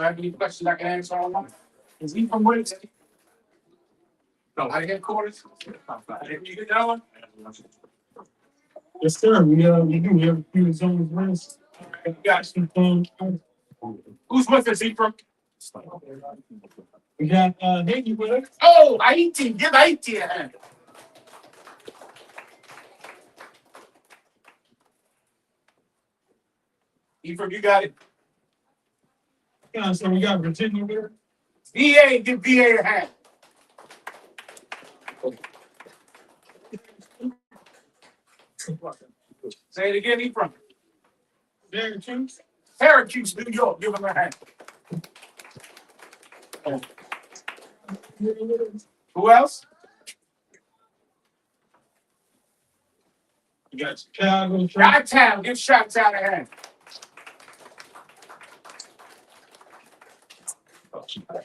I have any questions I can answer online? Is he from Wales? No, I get quarters. You get that one? Yes, sir. We do. We have a few zones rest. Got Some fun. Who's with us, Ephraim? We got Haiti with us. Oh, Haiti. Give Haiti a hand. Ephraim, you got it. Yeah, so we got Virginia with us. VA, give VA a hand. Say it again, Ephraim. Syracuse. Syracuse, New York. Give him a hand. Who else? We got Chicago. Chi-Town. Give Chi-Town a hand.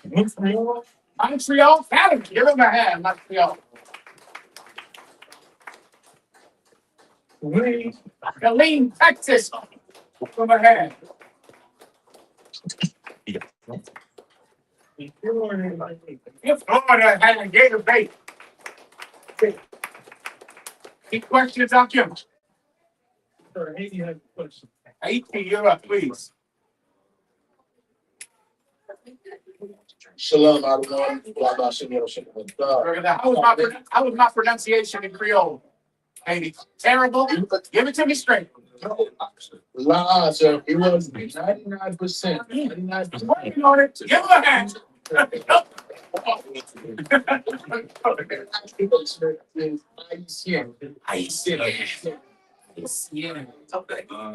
Montreal. Montreal, Canada. Give him a hand, Montreal. Wayne. Killeen, Texas. Give him a hand. Give Florida a hand. Gator Bay. Any questions, I'll give them. Sir, Haiti has a question. Haiti, you're up, please. Shalom, everyone. How was my pronunciation in Creole? Haiti, terrible? Give it to me straight. La, sir. It was 99%. 99%. Working on it. Give him a hand.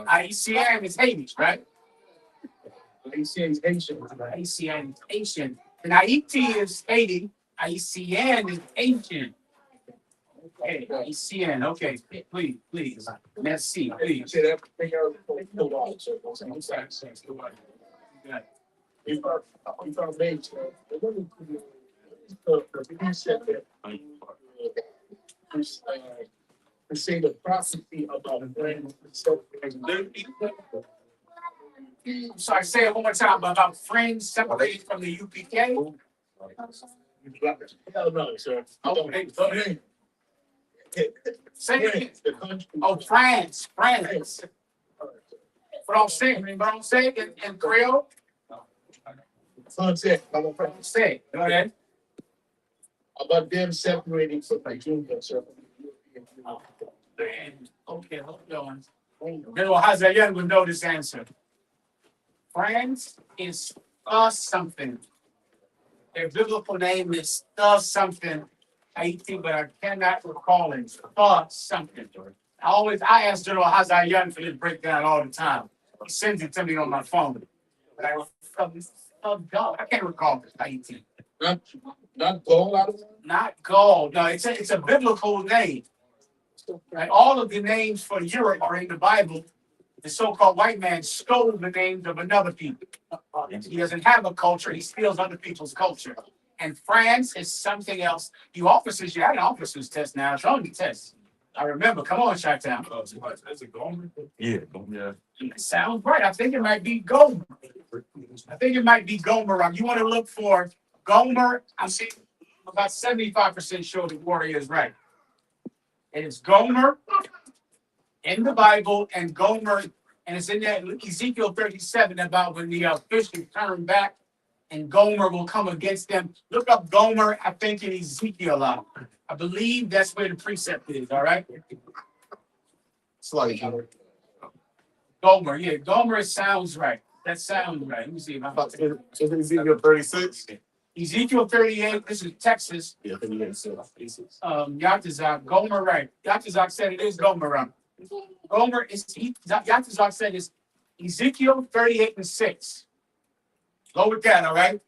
Haitian is Haiti, right? Haitian is Haitian. Haitian is Haitian. And Haiti is Haiti. Haitian is Haitian. Okay, Haitian. Okay, please. Merci, please. Say that thing out the wall, sir. We found made, sir. He said that to say the prophecy about a brand Sorry, say it one more time about friends separated from the UPK. Hell no, sir. Say it again. The country. Oh, France. Français in Creole. Sunset. I'm a Say, go ahead. about them separating from Nigeria, sir. Okay, hold on. General Hazayan would know this answer. France is something. Their biblical name is something. Haiti, but I cannot recall it. Something. I ask General Hazayan for this breakdown all the time. He sends it to me on my phone. But I can't recall this. Haiti. Not gold out of it? Not gold. No, it's a biblical name. Right? All of the names for Europe are in the Bible. The so-called white man stole the names of another people. He doesn't have a culture. He steals other people's culture. And France is something else. You had an officer's test now. It's on the test. I remember. Come on, Chi-Town. That's a Gomer? Yeah. It sounds right. I think it might be Gomer. You want to look for Gomer. I'm seeing about 75% sure the warrior is right. It is Gomer in the Bible, and Gomer, and it's in that Ezekiel 37 about when the fish will turn back and Gomer will come against them. Look up Gomer, I think in Ezekiel. I believe that's where the precept is, all right? Slightly. Gomer, yeah, Gomer sounds right. That sounds right. Let me see if I'm about to. Is Ezekiel 36? Ezekiel 38, this is Texas. Yeah, Yatazak, Gomer, right. Yatazak said it is Gomer, right. Gomer is, Yatazak said it's Ezekiel 38 and 6. Go with that, all right?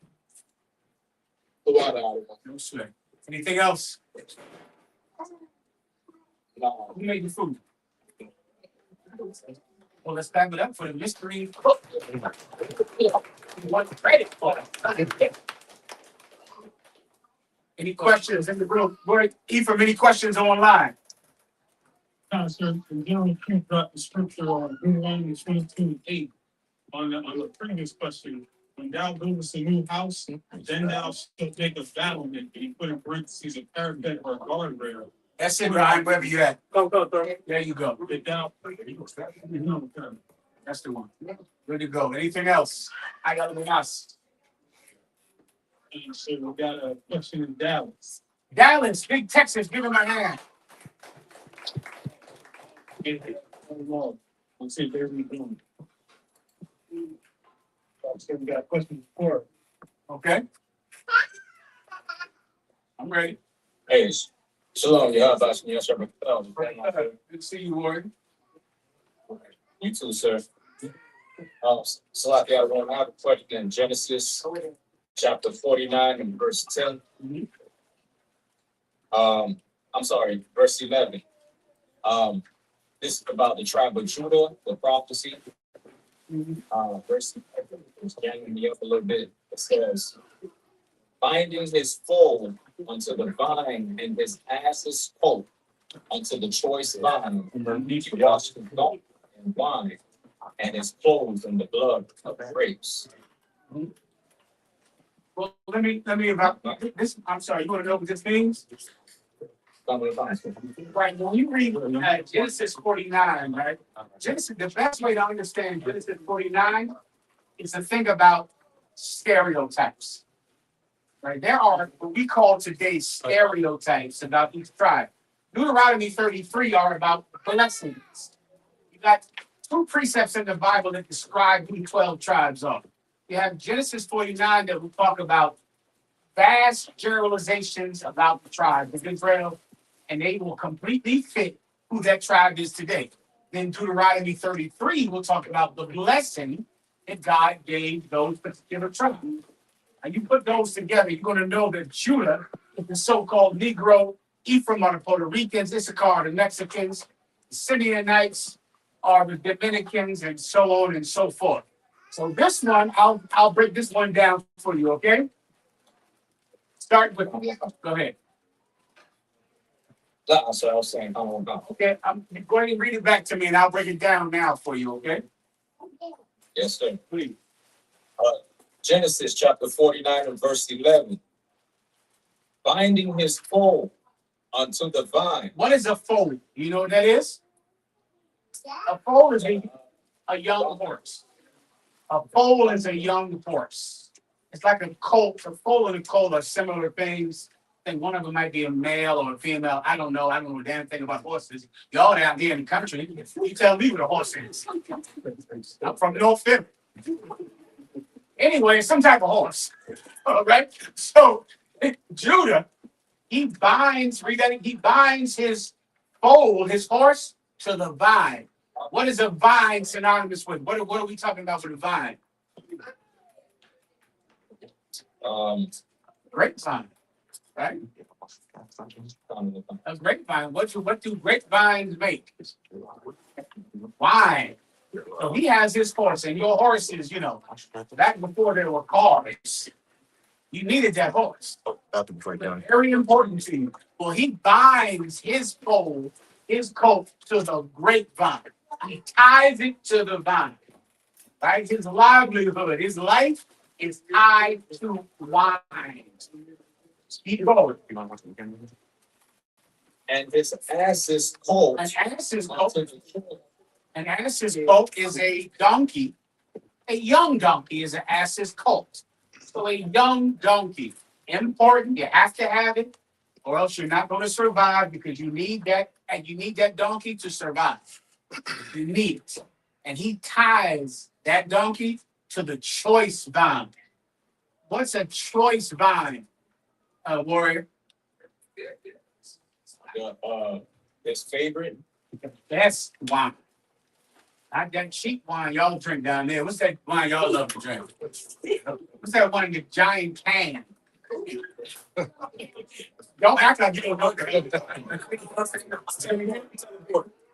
No sweat. Anything else? Who made the food? Well, let's back it up for the mystery cook. One credit for it. Any questions in the group? Ephraim, any questions online? Sir, the general chief dropped the scripture on Deuteronomy 22:8 on the previous question. when thou buildest a new house, then thou shalt take a battlement, and you put in parentheses a parapet or a guardrail. That's it, Ryan, wherever you at. Go, sir. There you go. Then thou. That's the one. Good to go. Anything else? I got anything else. And so we got a question in Dallas. Dallas, Big Texas, give him a hand. Let's see if there's anything. So we got a question before. Okay. I'm ready. Hey, shalom, y'all. Yes, sir. Good to see you, Warren. You too, sir. Salaki, I have a question in Genesis chapter 49 and verse 10. I'm sorry, verse 11. This is about the tribe of Judah, the prophecy. Verse 11, it's ganging me up a little bit. It says, binding his foal unto the vine and his ass's coat unto the choice vine, he washed his goat in wine and his clothes in the blood of grapes. Well, let me about this. I'm sorry, you want to know what this means? Right, when you read Genesis 49, right? Genesis, the best way to understand Genesis 49 is to think about stereotypes. Right? There are what we call today stereotypes about each tribe. Deuteronomy 33 are about blessings. You got two precepts in the Bible that describe who the 12 tribes are. You have Genesis 49 that will talk about vast generalizations about the tribe of Israel, and they will completely fit who that tribe is today. Then Deuteronomy 33 will talk about the blessing that God gave those particular tribes. And you put those together, you're going to know that Judah is the so-called Negro, Ephraim are the Puerto Ricans, Issachar are the Mexicans, the Simeonites are the Dominicans, and so on and so forth. So this one, I'll break this one down for you, okay? Start with, go ahead. That's what I was saying. I don't know. Okay, I'm going to read it back to me and I'll break it down now for you, okay? Yes, sir. Please. Genesis chapter 49 and verse 11. Binding his foal unto the vine. What is a foal? You know what that is? A foal is a young horse. A foal is a young horse. It's like a colt. A foal and a colt are similar things. I think one of them might be a male or a female. I don't know. I don't know a damn thing about horses. Y'all down here in the country, you tell me what a horse is. I'm from North Philly. Anyway, some type of horse. All right. So Judah, he binds, read that, he binds his foal, his horse, to the vine. What is a vine synonymous with? What are we talking about with a vine? Grapevine, right? A grapevine. What do grapevines make? Wine. So he has his horse, and your horse is, back before there were cars, you needed that horse. Very important to you. Well, he binds his foal, his coat to the grapevine. He ties it to the vine. Right? His livelihood, his life is tied to wine. Keep going. And his ass's colt. An ass's colt is a donkey. A young donkey is an ass's colt. So a young donkey, important. You have to have it, or else you're not going to survive because you need that, and you need that donkey to survive. You need it, and he ties that donkey to the choice vine. What's a choice vine, warrior? His favorite. The best wine. Not that cheap wine y'all drink down there. What's that wine y'all love to drink? What's that one in the giant can? Don't act like you don't know that.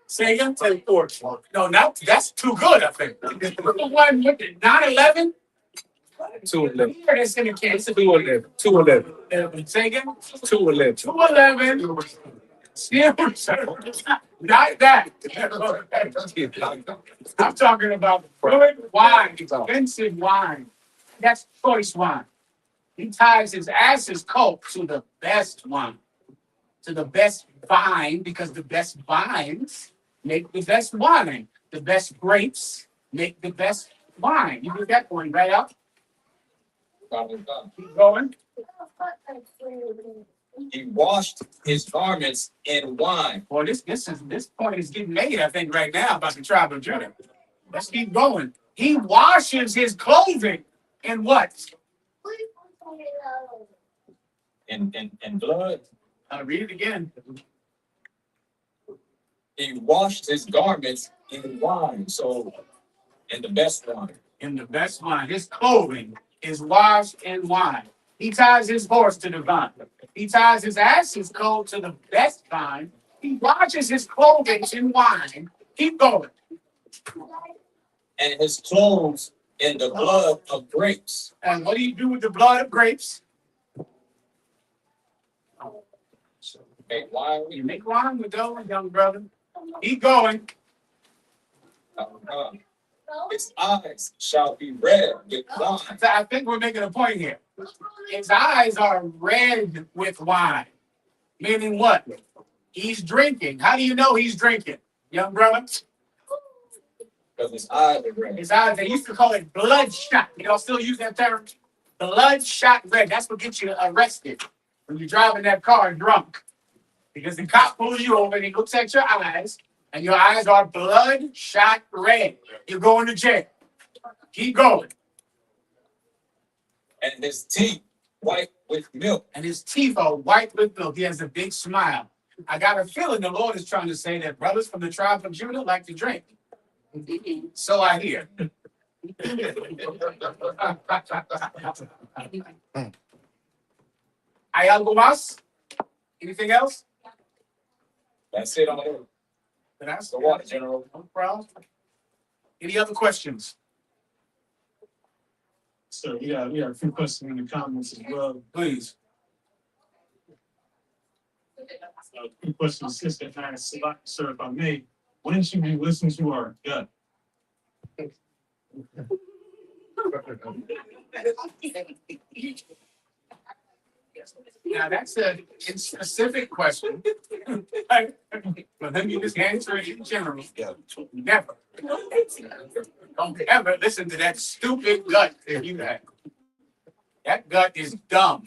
Say again? No, that's too good, I think. The one with the 911? 211. That's in the can. 211. Say again? 211. 211. Still, not that. I'm talking about good wine, expensive wine. That's choice wine. He ties his ass's coat to the best wine, to the best vine, because the best vines make the best wine. The best grapes make the best wine. You get that point right out. Keep going. He washed his garments in wine. Boy, this point is getting made, I think, right now about the tribe of Judah. Let's keep going. He washes his clothing in what? In blood. I'll read it again. He washed his garments in wine. So, in the best wine. In the best wine. His clothing is washed in wine. He ties his horse to the vine. He ties his ass's coat to the best vine. He washes his clothing in wine. Keep going. And his clothes in the blood of grapes. And what do you do with the blood of grapes? Make wine. You make wine with those, young brother. Keep going. His eyes shall be red with wine. So I think we're making a point here. His eyes are red with wine. Meaning what? He's drinking. How do you know he's drinking, young brother? Because his eyes are red. His eyes, they used to call it bloodshot. Y'all still use that term? Bloodshot red. That's what gets you arrested when you're driving that car drunk. Because the cop pulls you over and he looks at your eyes, and your eyes are bloodshot red. You're going to jail. Keep going. And his teeth white with milk. And his teeth are white with milk. He has a big smile. I got a feeling the Lord is trying to say that brothers from the tribe of Judah like to drink. So I hear. ¿Hay algo más? Anything else? That's it on the That's the water, General. No problem. Any other questions? So we got a few questions in the comments as well. Please. A few questions, Sister asked, sir, if I may, when should we listen to our gut? Now that's a specific question. But let me just answer it in general. Never. Don't ever listen to that stupid gut that you have. That gut is dumb.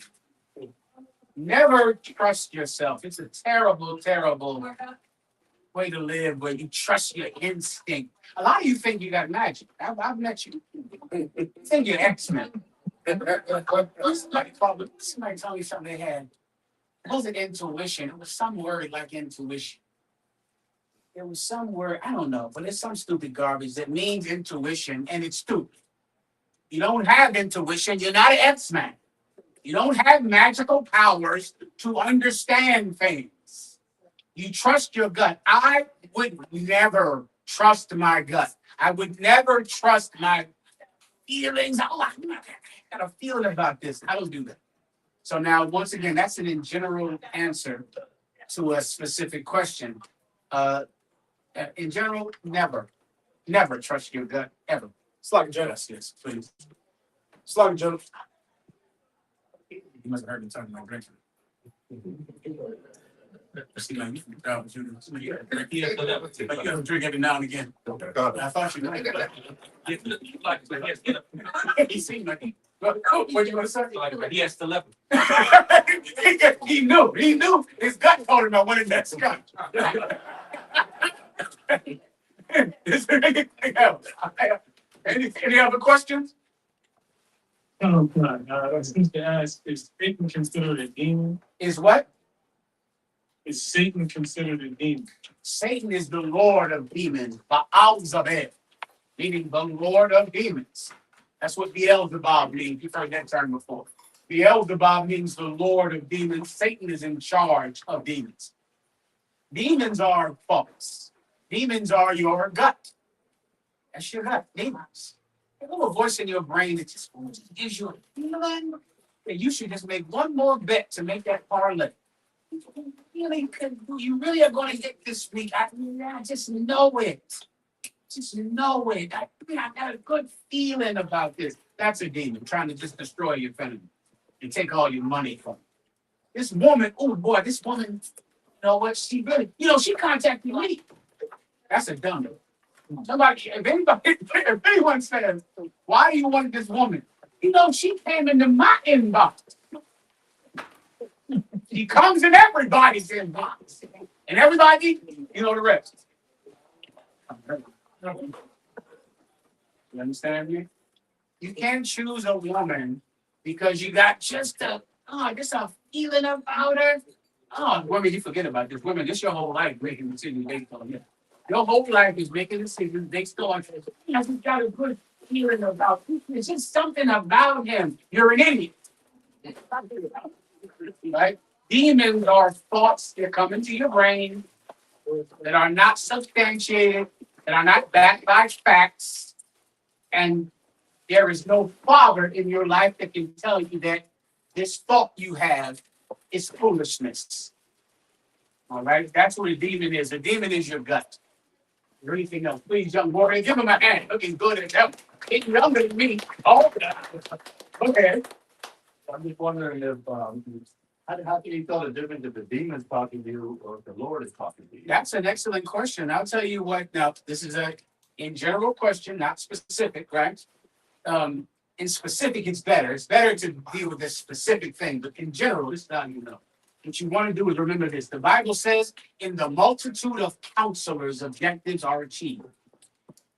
Never trust yourself. It's a terrible, terrible way to live where you trust your instinct. A lot of you think you got magic. I've met you. You think you're X-Men. Somebody told me something they had. It wasn't intuition. It was some word like intuition. It was some word, I don't know, but it's some stupid garbage that means intuition, and it's stupid. You don't have intuition. You're not an X-Man. You don't have magical powers to understand things. You trust your gut. I would never trust my gut. I would never trust my feelings. Oh, I got a feeling about this. I don't do that. So now, once again, that's an in general answer to a specific question. In general, never trust your gut, ever. Slug Jenna. Yes, please. Slug Jenna. You must have heard me talking about drinking. See, like, you don't drink every now and again. I thought you might. He seemed like he. What do you want to say? He has to level. He knew. His gut told him I wanted that scotch. Is there anything else? Any other questions? Sister asked, is Satan considered a demon? Is what? Is Satan considered a demon? Satan is the Lord of demons, Baalzebub, meaning the Lord of demons. That's what Beelzebub means. You've heard that term before. Beelzebub means the Lord of demons. Satan is in charge of demons. Demons are false. Demons are your gut. That's your gut. Demons. A little voice in your brain that just gives you a feeling that you should just make one more bet to make that parlay. You really are going to get this week. I just know it. Just know it. I got a good feeling about this. That's a demon trying to just destroy your family and take all your money from you. This woman, oh boy, this woman, you know what? She really, she contacted me. That's a dummy. Somebody, if anyone says, why do you want this woman? She came into my inbox. She comes in everybody's inbox. And everybody, the rest. You understand me? You can't choose a woman because you got just a feeling about her. Oh, women, you forget about this. Women, this your whole life making decisions based on it. Your whole life is making decisions based on I just got a good feeling about him. It's just something about him. You're an idiot. Right? Demons are thoughts that come into your brain that are not substantiated, that are not backed by facts, and there is no father in your life that can tell you that this thought you have is foolishness. All right? That's what a demon is. A demon is your gut. Or anything else. Please, young warrior, give him a hand. Looking good at him. He's younger than me. Oh, okay. I'm just wondering if, how can you tell the difference if the demon's talking to you or if the Lord is talking to you? That's an excellent question. I'll tell you what. Now, this is a in general question, not specific, right? In specific, it's better. It's better to deal with this specific thing, but in general, this is how you know. What you want to do is remember this. The Bible says, in the multitude of counselors, objectives are achieved.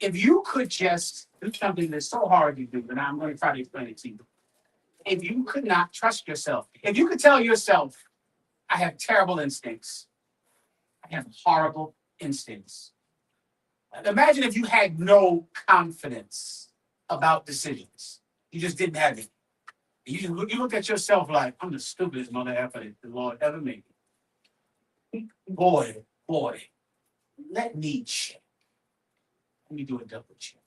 If you could just do something that's so hard to do, and I'm going to try to explain it to you. If you could not trust yourself, if you could tell yourself, I have terrible instincts, I have horrible instincts. Imagine if you had no confidence about decisions. You just didn't have it. You look at yourself like, I'm the stupidest mother effer the Lord ever made. Boy, let me check. Let me do a double check.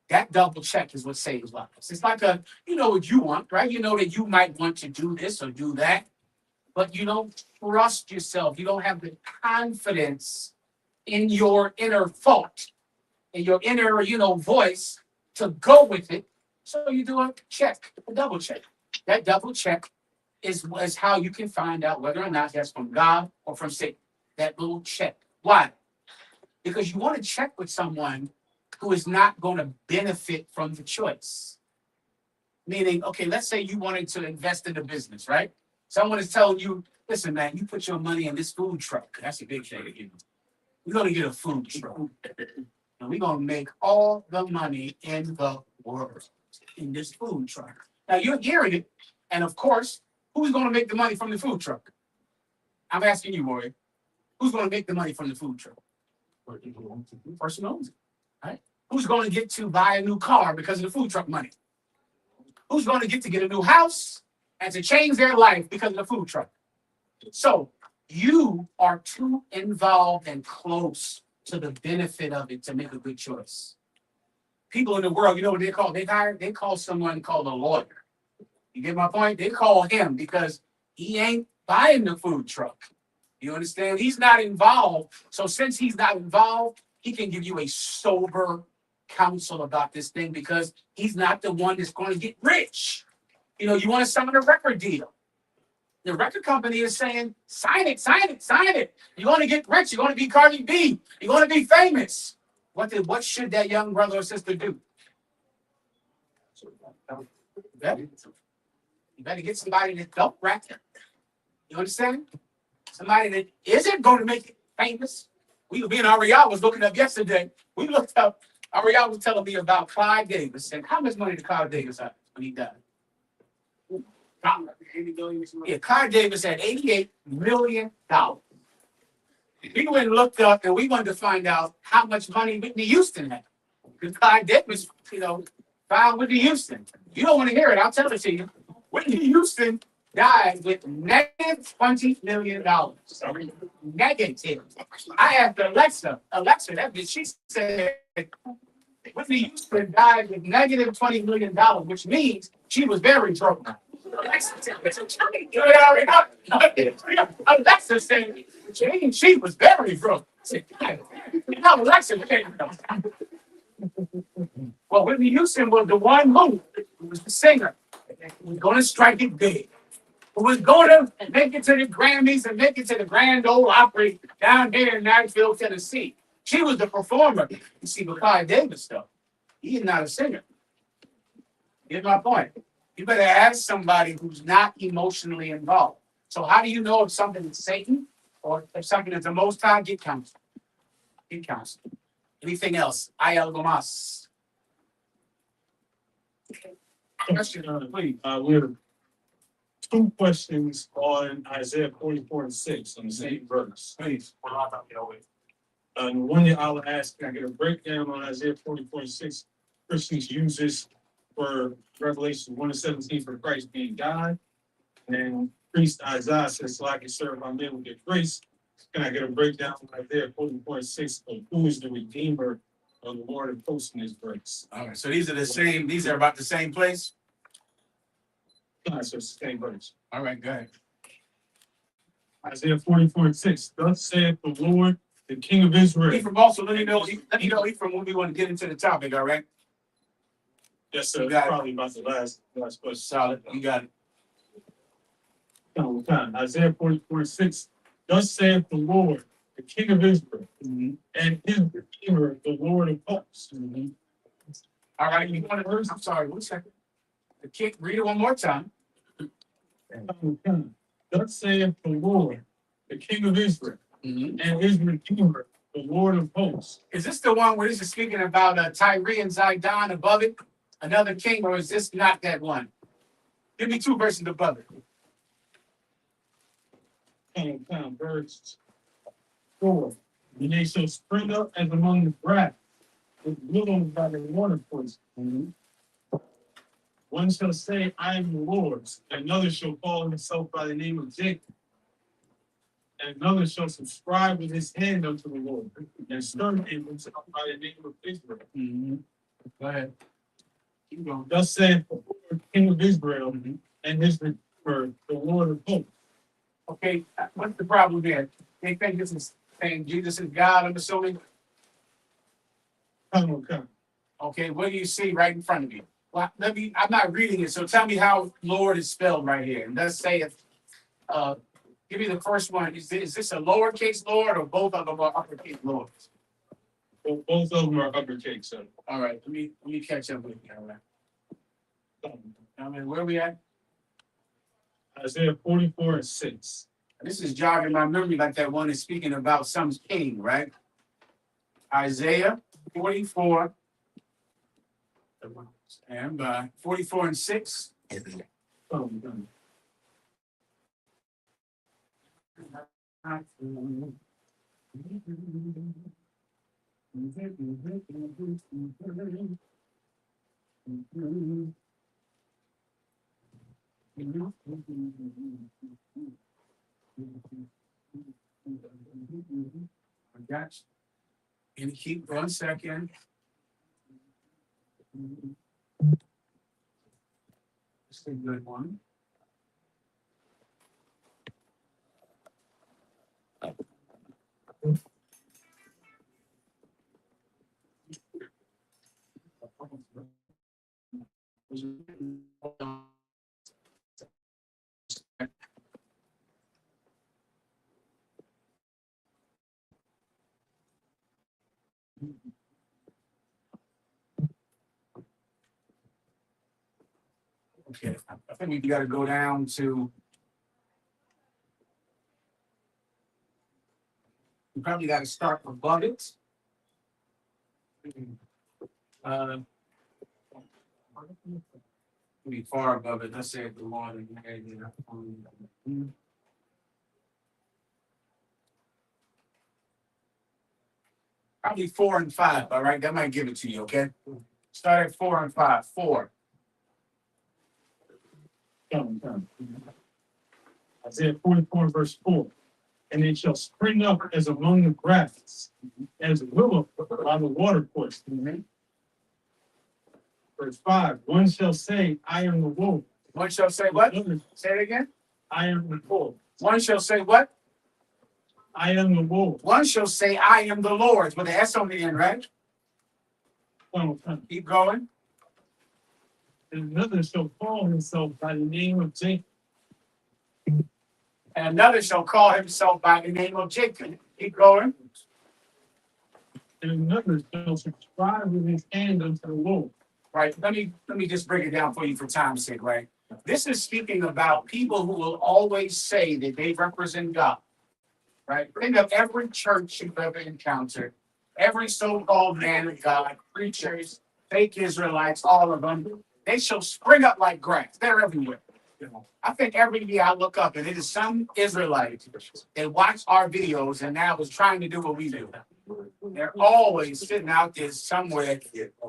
That double check is what saves lives. It's like you know what you want, right? You know that you might want to do this or do that, but you don't trust yourself. You don't have the confidence in your inner thought, in your inner, voice to go with it. So you do a check, a double check. That double check is how you can find out whether or not that's from God or from Satan. That little check. Why? Because you want to check with someone who is not going to benefit from the choice. Meaning, okay, let's say you wanted to invest in a business, right? Someone is telling you, listen, man, you put your money in this food truck. That's a big thing again. We're going to get a food truck. And we're going to make all the money in the world in this food truck. Now, you're hearing it. And of course, who's going to make the money from the food truck? I'm asking you, Roy. Who's going to make the money from the food truck? The person who owns it, right? Who's going to get to buy a new car because of the food truck money? Who's going to get a new house and to change their life because of the food truck? So you are too involved and close to the benefit of it to make a good choice. People in the world, you know what they call? They call someone called a lawyer. You get my point? They call him because he ain't buying the food truck. You understand? He's not involved. So since he's not involved, he can give you a sober counsel about this thing because he's not the one that's going to get rich. You want to sign a record deal. The record company is saying, sign it. You're going to get rich. You're going to be Cardi B. You're going to be famous. What should that young brother or sister do? You better get somebody that don't rap. You understand? Somebody that isn't going to make it famous. Me and Ariel was looking up yesterday. We looked up, Ariel was telling me about Clyde Davis and how much money did Clyde Davis have when he died? Yeah, Clyde Davis had $88 million. We went and looked up and we wanted to find out how much money Whitney Houston had. Because Clyde Davis, found Whitney Houston. You don't want to hear it, I'll tell it to you. Whitney Houston died with negative $20 million. Negative. I asked Alexa, that bitch, she said Whitney Houston died with negative $20 million, which means she was very broke. Alexa said she was very broke. Alexa, well, Whitney Houston was the one who who was the singer, who was going to strike it big, who was going to make it to the Grammys and make it to the Grand Ole Opry down here in Nashville, Tennessee. She was the performer. You see, but Clive Davis, though, he is not a singer. Get my point. You better ask somebody who's not emotionally involved. So how do you know if something is Satan or if something is the Most High? Get counsel. Get counsel. Anything else? Hay algo más? Question, please. We have two questions on Isaiah 44:6 on the same verse. Please. And one that I'll ask, can I get a breakdown on Isaiah 44:6? Christians use this for Revelation 1:17 for Christ being God. And then priest Isaiah says, so I can serve my men with their grace. Can I get a breakdown on Isaiah 44:6 of who is the Redeemer of the Lord of hosts in his grace? All right. So these are the same. These are about the same place. So it's the same verse. All right. Go ahead. Isaiah 44:6. Thus saith the Lord, the King of Israel. Ephraim, also let me know. Let me know Ephraim when we want to get into the topic. All right. Yes, sir. You got it. Probably about the last question. Solid. You got it. Isaiah 44:6. Thus saith the Lord, the King of Israel, Mm-hmm. and his Redeemer, the Lord of hosts. Mm-hmm. All right. You want to? I'm sorry. 1 second. The kick. Read it one more time. Thus saith the Lord, the King of Israel, Mm-hmm. and his Redeemer, the Lord of hosts. Is this the one where this is speaking about Tyre and Zidon above it? Another king, or is this not that one? Give me 2 verses above it. Verse 4. And they shall spring up as among the grass, with willows by the watercourse. One shall say, I am the Lord's, and another shall call himself by the name of Jacob. And another shall subscribe with his hand unto the Lord, and stern himself by the name of Israel. Mm-hmm. Go ahead. Keep going. Thus saith the Lord, King of Israel, and his Redeemer, the Lord of hosts. Okay, what's the problem here? They think this is saying Jesus is God, I'm assuming. Come. Okay, what do you see right in front of you? Well, I'm not reading it, so tell me how Lord is spelled right here. And let's say if, give me the first one. Is this a lowercase Lord or both of them are uppercase Lords? Well, both of them are uppercase, sir. All right, let me catch up with you. All right. I mean, where we at? Isaiah 44:6. This is jogging my memory like that one is speaking about some king, right? Isaiah 44. And 44:6. I got you. And keep 1 second. This is a good one. Okay, I think we got to go down to. We probably got to start above it. Be far above it. Let's say the Lord. Probably 4 and 5. All right, that might give it to you. Okay, start at 4 and 5. 4. Isaiah 44:4. And it shall spring up as among the grass, as a willow by the watercourse. Verse 5. One shall say, I am the Lord. One shall say what? Say it again. I am the Lord. One shall say what? I am the Lord. One shall say, I am the Lord's, with the S on the end, right? Keep going. And another shall call himself by the name of Jacob. And another shall call himself by the name of Jacob. Keep going. And another shall subscribe with his hand unto the Lord. Right. Let me just break it down for you for time's sake, right? This is speaking about people who will always say that they represent God. Right? Think of every church you've ever encountered, every so-called man of God, preachers, fake Israelites, all of them, they shall spring up like grass. They're everywhere. I think every year I look up and it is some Israelite that watch our videos and now is trying to do what we do. They're always sitting out there somewhere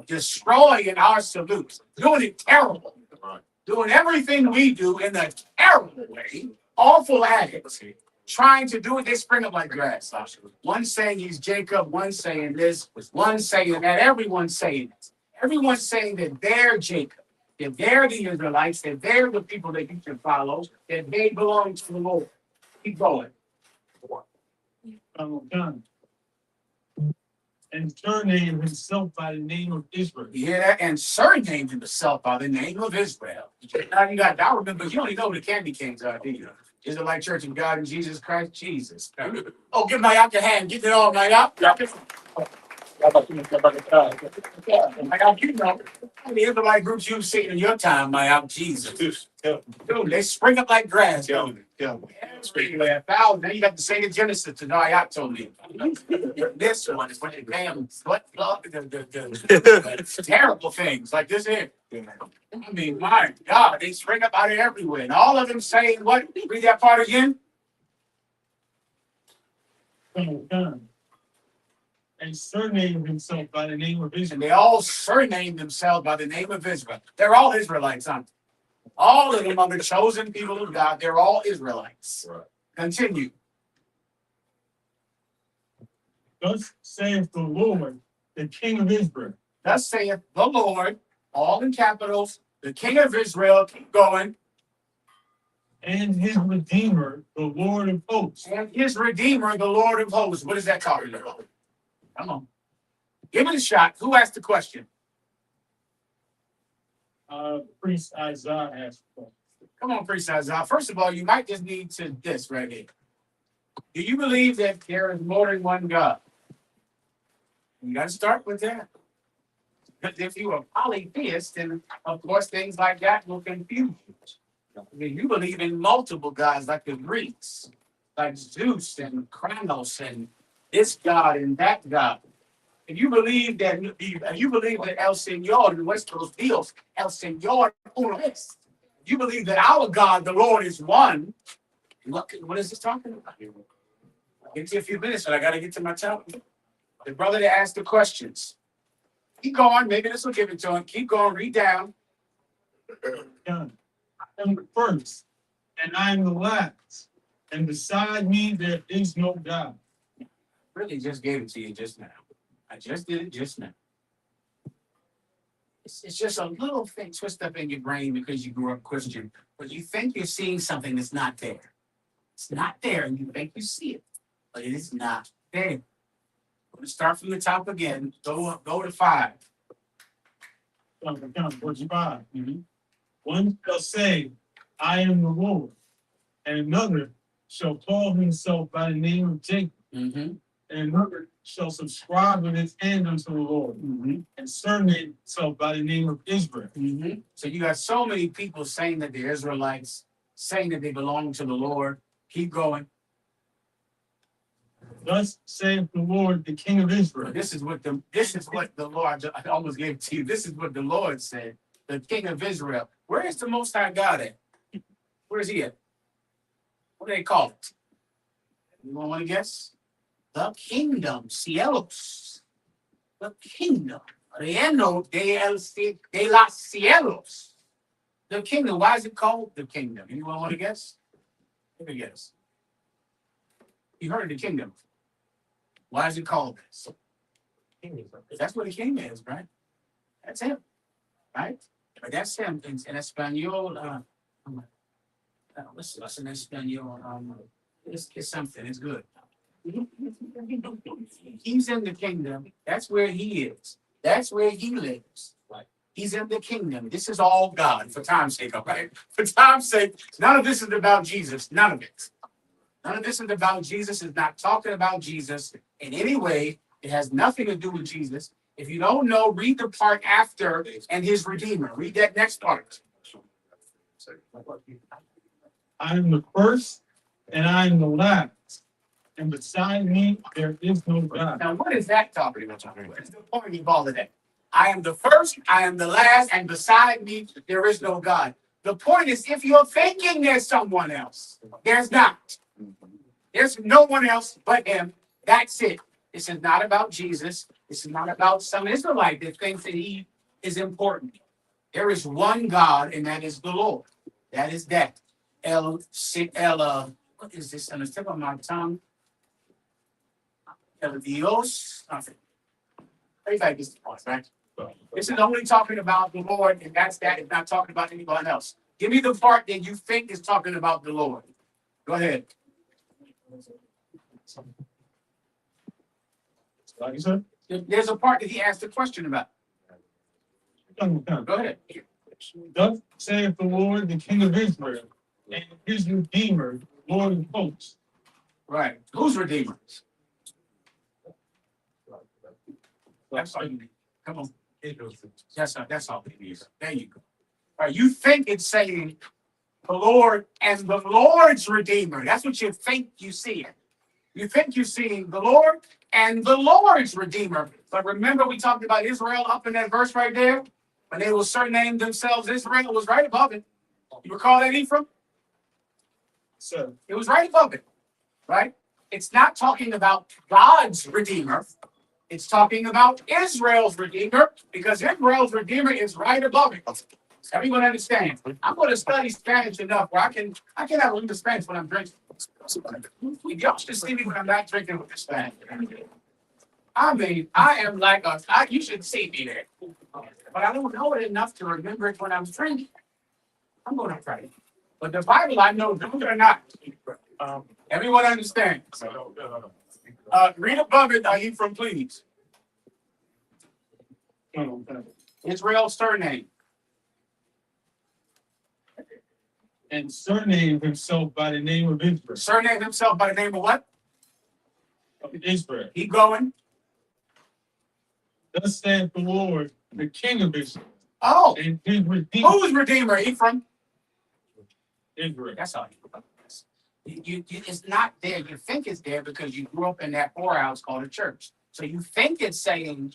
destroying our salutes, doing it terrible, doing everything we do in a terrible way, awful at it, trying to do it. They spring up like grass. One saying he's Jacob, one saying this, one saying that, everyone's saying it. Everyone's saying that they're Jacob, that they're the Israelites, that they're the people that you should follow, that they belong to the Lord. Keep going. Done. And surnamed himself by the name of Israel. You hear that? And surnamed himself by the name of Israel. Now you got, I remember, you only know who the candy kings are, do you? Israelite Church of God in Jesus Christ, Jesus. Oh, give my out your hand. Get it all right out. Like, you know, the Israelite groups you've seen in your time, my out Jesus. Dude, they spring up like grass. Dude. Everywhere. Now you got to say the Genesis to Nayat told me. This one is when they damn the terrible things like this here. I mean, my God, they spring up out of everywhere. And all of them saying what? Read that part again. Done. And surnamed himself by the name of Israel. And they all surnamed themselves by the name of Israel. They're all Israelites, aren't they? All of them are the chosen people of God. They're all Israelites. Right. Continue. Thus saith the Lord, the King of Israel. Thus saith the Lord, all in capitals, the King of Israel. Keep going. And his Redeemer, the Lord of hosts. And his Redeemer, the Lord of hosts. What is that talking about? Come on. Give it a shot. Who asked the question? Priest Isaiah asked. Come on, Priest Isaiah. First of all, you might just need to this right here. Do you believe that there is more than one God? You got to start with that. Because if you are polytheist, then of course things like that will confuse you. I mean, you believe in multiple gods like the Greeks, like Zeus and Kronos and this god and that god. If you believe that El Señor, nuestros Dios, El Señor uno es. You believe that our God, the Lord, is one. What is this talking about? I'll get to you a few minutes, but I got to get to my topic. The brother that asked the questions. Keep going. Maybe this will give it to him. Keep going. Read down. Done. I am the first, and I am the last, and beside me there is no God. Really just gave it to you just now. I just did it just now. It's just a little thing twist up in your brain because you grew up Christian, but you think you're seeing something that's not there. It's not there, and you think you see it, but it is not there. I'm going to start from the top again. Go to 5. Verse 5. One shall say, I am the Lord, and another shall call himself by the name of Jacob, Mm-hmm. and another shall subscribe with his hand unto the Lord, Mm-hmm. and surname himself by the name of Israel. Mm-hmm. So you got so many people saying that they're Israelites, saying that they belong to the Lord. Keep going. Thus saith the Lord, the King of Israel. This is what the Lord, I almost gave it to you. This is what the Lord said, the King of Israel. Where is the Most High God at? Where is he at? What do they call it? You want to guess? The kingdom, cielos. The kingdom. Reino de los cielos. The kingdom. Why is it called the kingdom? Anyone want to guess? Take a guess. You heard of the kingdom. Why is it called this? That's what a king is, right? That's him, right? But that's him in Espanol. What's in Espanol? It's something. It's good. He's in the kingdom. That's where he is. That's where he lives. He's in the kingdom. This is all God for time's sake, okay? For time's sake, none of this is about Jesus. None of it. None of this is about Jesus. It's not talking about Jesus in any way. It has nothing to do with Jesus. If you don't know, read the part after and his Redeemer. Read that next part. I am the first and I am the last. And beside me, there is no God. Now, what is that talking about? What is the point of all of that? I am the first, I am the last, and beside me, there is no God. The point is, if you're thinking there's someone else, there's not. There's no one else but him. That's it. This is not about Jesus. This is not about some Israelite that thinks that he is important. There is one God, and that is the Lord. That is that. What is this on the tip of my tongue? El Dios. Nothing. Like this, right? This is only talking about the Lord, and that's that. It's not talking about anyone else. Give me the part that you think is talking about the Lord. Go ahead. Like you said? There's a part that he asked a question about. Go ahead. Thus saith the Lord, the King of Israel, and his Redeemer, Lord of hosts. Right. Who's Redeemer? That's all you need. Come on. That's all it is. There you go. All right. You think it's saying the Lord and the Lord's Redeemer. That's what you think you see it. You think you're seeing the Lord and the Lord's Redeemer. But remember, we talked about Israel up in that verse right there? When they will surname themselves Israel, it was right above it. You recall that, Ephraim? So, It was right above it, right? It's not talking about God's Redeemer. It's talking about Israel's Redeemer, because Israel's Redeemer is right above it. Everyone understands? I'm going to study Spanish enough where I can have a little Spanish when I'm drinking. Y'all should see me when I'm not drinking with the Spanish. I mean, I am like you should see me there. But I don't know it enough to remember it when I'm drinking. I'm going to pray. But the Bible, I know, believe it or not. Everyone understands. Read above it, Ephraim, please. Israel's surname. and surnamed himself by the name of Israel. Surnamed himself by the name of what? Of Israel. Keep going. Thus saith the Lord, the King of Israel, Oh, and his Redeemer, who's Redeemer, Ephraim? Israel. That's all. It's not there. You think it's there because you grew up in that whorehouse called a church. So you think it's saying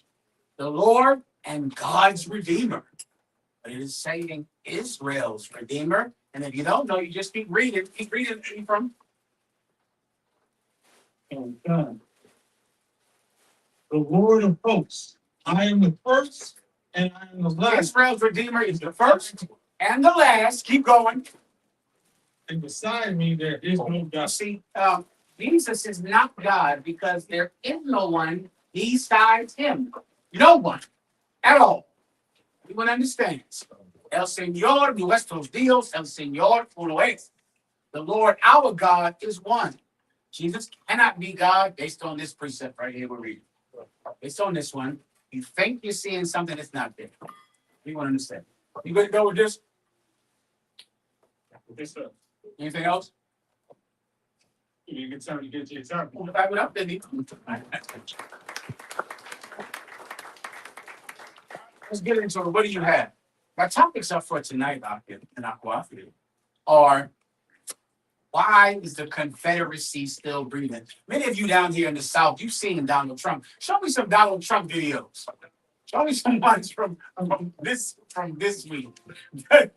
the Lord and God's Redeemer. But it is saying Israel's Redeemer. And if you don't know, you just keep reading. Keep reading from. And God, the Lord of hosts, I am the first and I am the last. Israel's Redeemer is the first and the last. Keep going. And beside me there is no God. See, Jesus is not God because there is no one besides him. No one at all. Everyone understands. El Señor nuestros Dios, el Señor uno es. The Lord our God is one. Jesus cannot be God based on this precept right here we're reading. Based on this one, you think you're seeing something that's not there. Everyone understand. You good to go with this? Yes, sir. Anything else? You get time to get your time. Well, if I would up, then let's get into it. What do you have? My topics up for tonight, and are why is the Confederacy still breathing? Many of you down here in the South, you've seen Donald Trump. Show me some Donald Trump videos. Show me some ones from this week.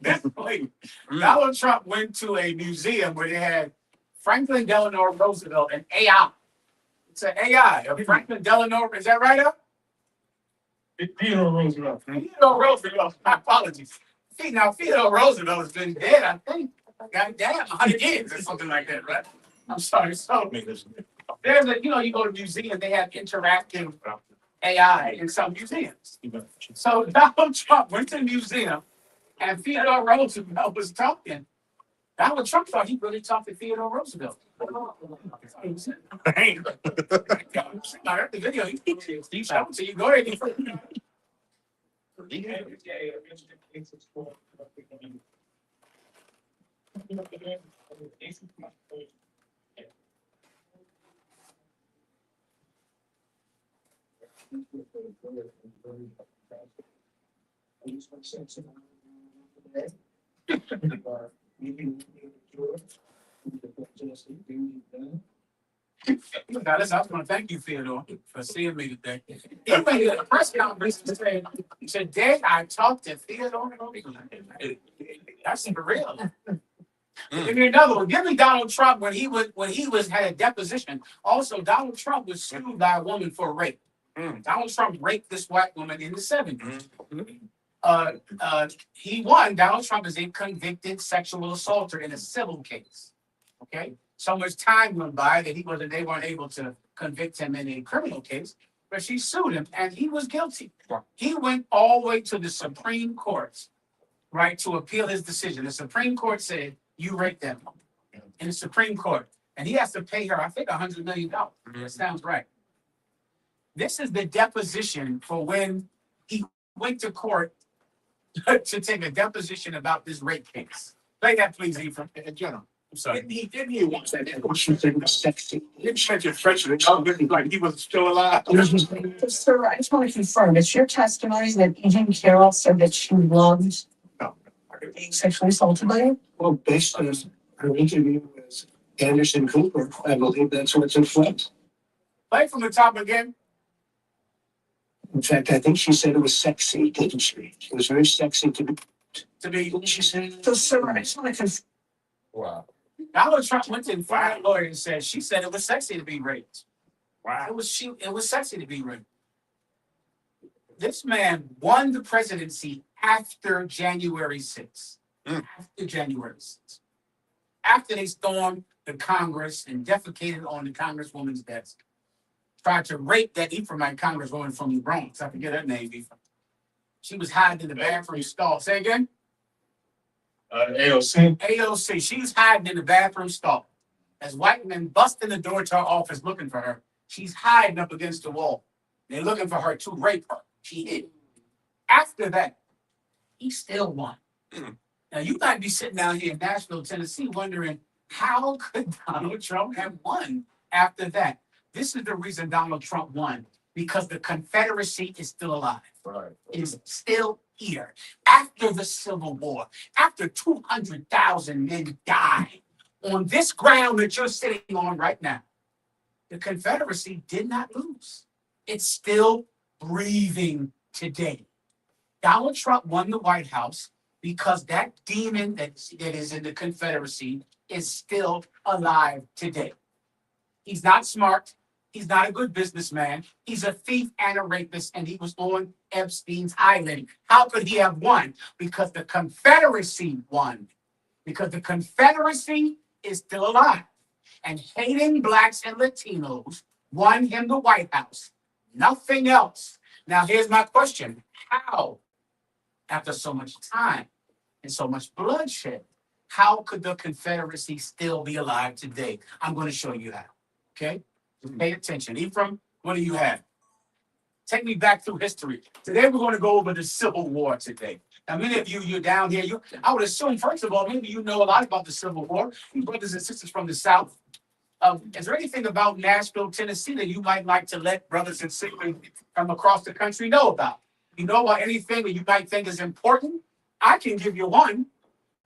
This week. Donald Trump went to a museum where they had Franklin Delano Roosevelt and AI. It's an AI of Franklin Delano. Is that right up? Theodore Roosevelt. Theodore Roosevelt. My apologies. Now Theodore Roosevelt has been dead, I think. Goddamn, 100 years or something like that, right? I'm sorry. So there's you go to museums, they have interactive AI in some museums. So Donald Trump went to the museum and Theodore Roosevelt was talking. Donald Trump thought he really talked to Theodore Roosevelt. I heard the video. He showed to you. Go ahead. Now, listen, I was going to thank you, Theodore, for seeing me today. He went to the press conference and said, today I talked to Theodore. That's for real. Give me another one. Give me Donald Trump when he was had a deposition. Also, Donald Trump was sued by a woman for rape. Donald Trump raped this white woman in the 70s. He won. Donald Trump is a convicted sexual assaulter in a civil case. Okay, so much time went by that they weren't able to convict him in a criminal case, but she sued him and he was guilty. He went all the way to the Supreme Court, right, to appeal his decision. The Supreme Court said, you raped them in the Supreme Court. And he has to pay her, I think, $100 million. That sounds right. This is the deposition for when he went to court to take a deposition about this rape case. Play that, please, Ephraim. General. I'm sorry. Didn't he watch that? She said it was sexy. He didn't change his French. Oh, like he was still alive. Sir, I just want to confirm, it's your testimony that Agent Carroll said that she loved being sexually assaulted by you? Well, based on her interview with Anderson Cooper, I believe that's what's in front. Play from the top again. In fact, I think she said it was sexy, didn't she? It was very sexy to be. Didn't she say that? So, sir, I just want to confirm. Wow. Donald Trump went to the fire lawyer and said she said it was sexy to be raped. Wow. It was sexy to be raped. This man won the presidency after January 6th. After January 6th. After they stormed the Congress and defecated on the Congresswoman's desk. Tried to rape that Ephraimite Congresswoman from the Bronx. I forget her name, Ephraim. She was hiding in the bathroom stall. Say again? AOC. AOC. She's hiding in the bathroom stall. As white men bust in the door to her office looking for her, she's hiding up against the wall. They're looking for her to rape her. She hid. After that, he still won. Now, you might be sitting down here in Nashville, Tennessee, wondering, how could Donald Trump have won after that? This is the reason Donald Trump won, because the Confederacy is still alive. Right. It is still here. After the Civil War, after 200,000 men died on this ground that you're sitting on right now, the Confederacy did not lose. It's still breathing today. Donald Trump won the White House because that demon that is in the Confederacy is still alive today. He's not smart. He's not a good businessman. He's a thief and a rapist, and he was on Epstein's island. How could he have won? Because the Confederacy won. Because the Confederacy is still alive. And hating blacks and Latinos won him the White House. Nothing else. Now, here's my question. How, after so much time and so much bloodshed, how could the Confederacy still be alive today? I'm going to show you how. Okay? Pay attention. Ephraim, what do you have? Take me back through history. Today, we're going to go over the Civil War today. Now, many of you, you're down here. I would assume, first of all, maybe you know a lot about the Civil War. You brothers and sisters from the South. Is there anything about Nashville, Tennessee that you might like to let brothers and sisters from across the country know about? You know about anything that you might think is important? I can give you one.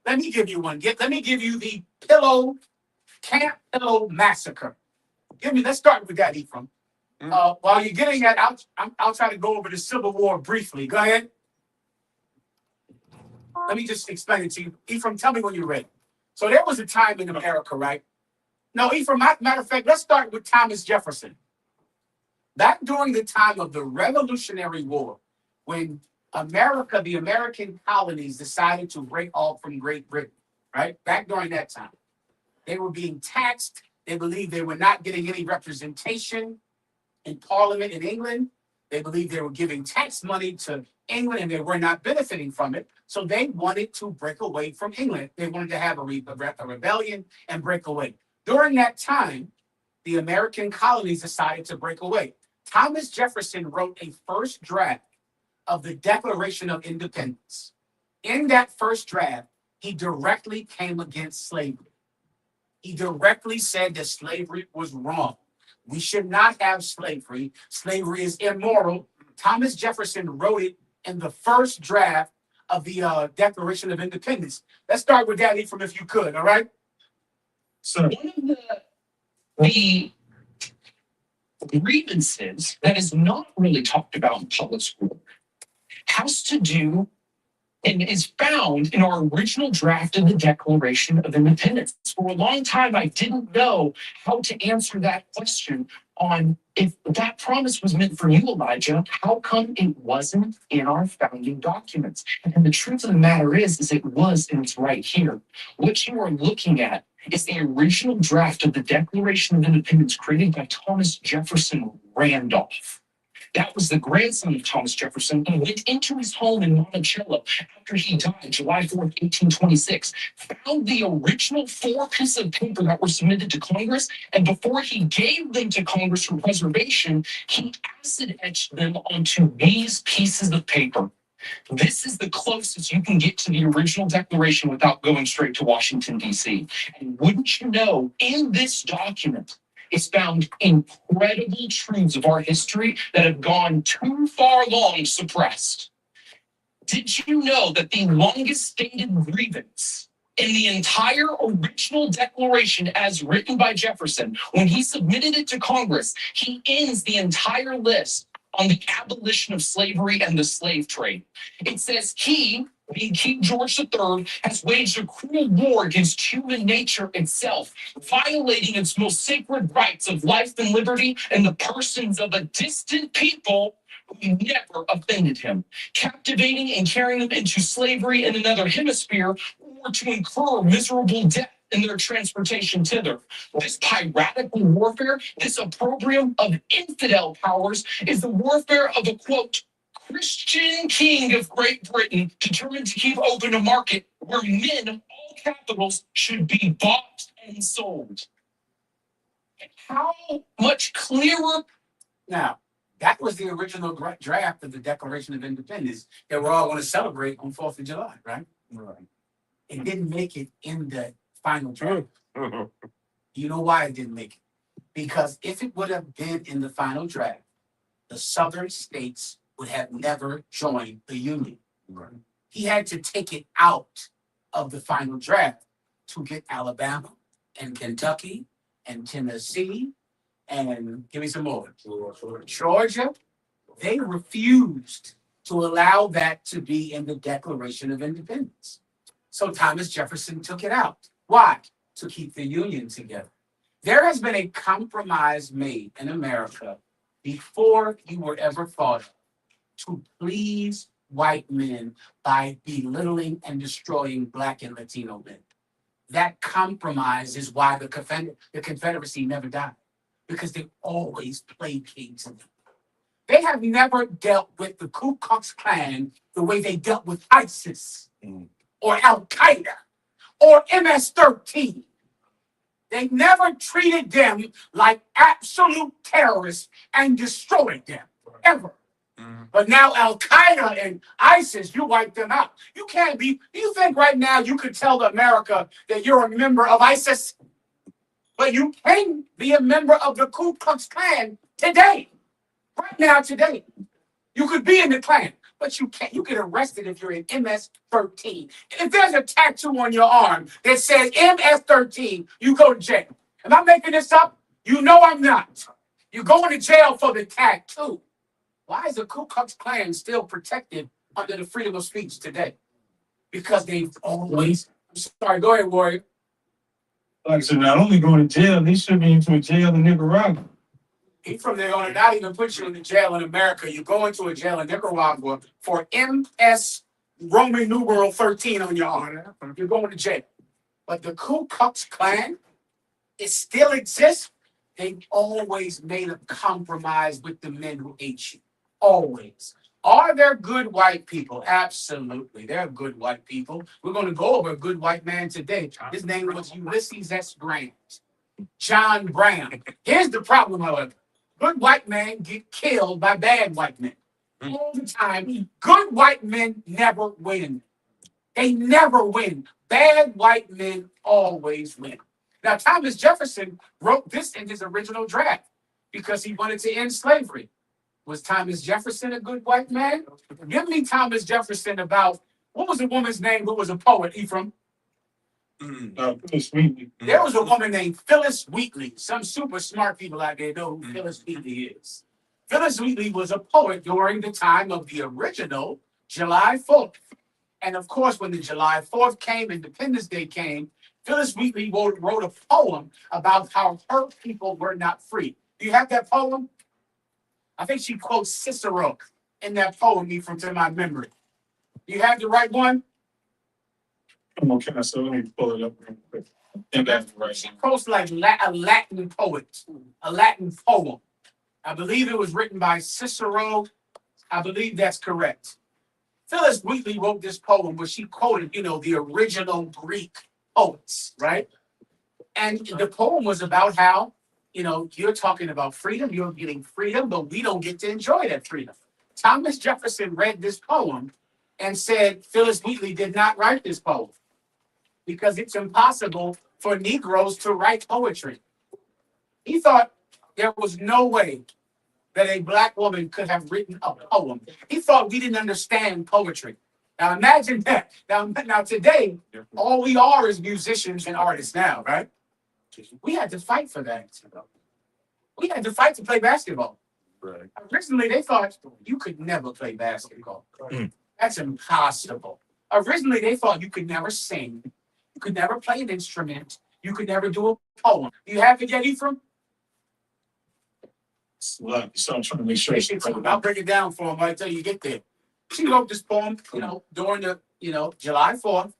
Let me give you one. Let me give you the Camp Pillow Massacre. Let's start with that, Ephraim. While you're getting that, I'll try to go over the Civil War briefly. Go ahead. Let me just explain it to you. Ephraim, tell me when you're ready. So there was a time in America, right? No, Ephraim, matter of fact, let's start with Thomas Jefferson. Back during the time of the Revolutionary War, when America, the American colonies, decided to break off from Great Britain, right? Back during that time, they were being taxed. They believed they were not getting any representation in Parliament in England. They believed they were giving tax money to England and they were not benefiting from it. So they wanted to break away from England. They wanted to have a rebellion and break away. During that time, the American colonies decided to break away. Thomas Jefferson wrote a first draft of the Declaration of Independence. In that first draft, he directly came against slavery. He directly said that slavery was wrong. We should not have slavery. Slavery is immoral. Thomas Jefferson wrote it in the first draft of the Declaration of Independence. Let's start with that, Ephraim, if you could, all right? So, One of the grievances that is not really talked about in public school has to do and is found in our original draft of the Declaration of Independence. For a long time, I didn't know how to answer that question on if that promise was meant for you, Elijah, how come it wasn't in our founding documents? And the truth of the matter is it was, and it's right here. What you are looking at is the original draft of the Declaration of Independence created by Thomas Jefferson Randolph. That was the grandson of Thomas Jefferson, who went into his home in Monticello after he died, July 4th, 1826, found the original 4 pieces of paper that were submitted to Congress, and before he gave them to Congress for preservation, he acid etched them onto these pieces of paper. This is the closest you can get to the original Declaration without going straight to Washington, D.C. And wouldn't you know, in this document, is found incredible truths of our history that have gone too far long suppressed. Did you know that the longest stated grievance in the entire original Declaration as written by Jefferson, when he submitted it to Congress, he ends the entire list on the abolition of slavery and the slave trade. It says he, being King George III, has waged a cruel war against human nature itself, violating its most sacred rights of life and liberty in the persons of a distant people who never offended him, captivating and carrying them into slavery in another hemisphere, or to incur miserable death in their transportation thither. This piratical warfare, this opprobrium of infidel powers, is the warfare of a, quote, Christian king of Great Britain, determined to keep open a market where men of all capitals should be bought and sold. How much clearer? Now, that was the original draft of the Declaration of Independence that we're all going to celebrate on 4th of July, right? Right. It didn't make it in the final draft. You know why it didn't make it? Because if it would have been in the final draft, the southern states would have never joined the Union. Right. He had to take it out of the final draft to get Alabama and Kentucky and Tennessee and give me some more. Georgia. They refused to allow that to be in the Declaration of Independence. So Thomas Jefferson took it out. Why? To keep the Union together. There has been a compromise made in America before you were ever thought of to please white men by belittling and destroying Black and Latino men. That compromise is why the Confederacy never died, because they always placated them. They have never dealt with the Ku Klux Klan the way they dealt with ISIS or Al Qaeda or MS-13. They never treated them like absolute terrorists and destroyed them, ever. But now Al Qaeda and ISIS, you wipe them out. You can't be, you think right now you could tell America that you're a member of ISIS, but you can be a member of the Ku Klux Klan today. Right now, today. You could be in the Klan, but you can't. You get arrested if you're in MS-13. If there's a tattoo on your arm that says MS-13, you go to jail. Am I making this up? You know I'm not. You're going to jail for the tattoo. Why is the Ku Klux Klan still protected under the freedom of speech today? Because they've always. I'm sorry, go ahead, Warrior. like I said, not only going to jail, they should be into a jail in Nicaragua. From there on, not even put you in the jail in America. You go into a jail in Nicaragua for MS Roman numeral 13 on your arm. You're going to jail. But the Ku Klux Klan, it still exists. They've always made a compromise with the men who hate you. Always. Are there good white people? Absolutely. They're good white people. We're going to go over a good white man today. His name was Ulysses S. Grant. John Brown. Here's the problem, however. Good white men get killed by bad white men. all the time. Good white men never win. They never win. Bad white men always win. Now, Thomas Jefferson wrote this in his original draft because he wanted to end slavery. Was Thomas Jefferson a good white man? Give me Thomas Jefferson about, what was the woman's name who was a poet, Ephraim? Phyllis Wheatley. There was a woman named Phyllis Wheatley. Some super smart people out there know who Phyllis Wheatley is. Phyllis Wheatley was a poet during the time of the original July 4th. And of course, when the July 4th came, Independence Day came, Phyllis Wheatley wrote a poem about how her people were not free. Do you have that poem? I think she quotes Cicero in that poem, from to my memory. Do you have the right one? Okay, so let me pull it up real quick. And that's right. She quotes like a Latin poet, a Latin poem. I believe it was written by Cicero. I believe that's correct. Phyllis Wheatley wrote this poem where she quoted, the original Greek poets, right? And the poem was about how, you're talking about freedom, you're getting freedom, but we don't get to enjoy that freedom. Thomas Jefferson read this poem and said Phyllis Wheatley did not write this poem because it's impossible for Negroes to write poetry. He thought there was no way that a black woman could have written a poem. He thought we didn't understand poetry. Now imagine that. Now today, all we are is musicians and artists now, right? We had to fight for that. We had to fight to play basketball. Right. Originally, they thought you could never play basketball. That's impossible. Originally, they thought you could never sing. You could never play an instrument. You could never do a poem. Do you have it yet, Ephraim? So I'm trying to make sure. I'll break it down for him right till you get there. She wrote this poem, during the, July 4th,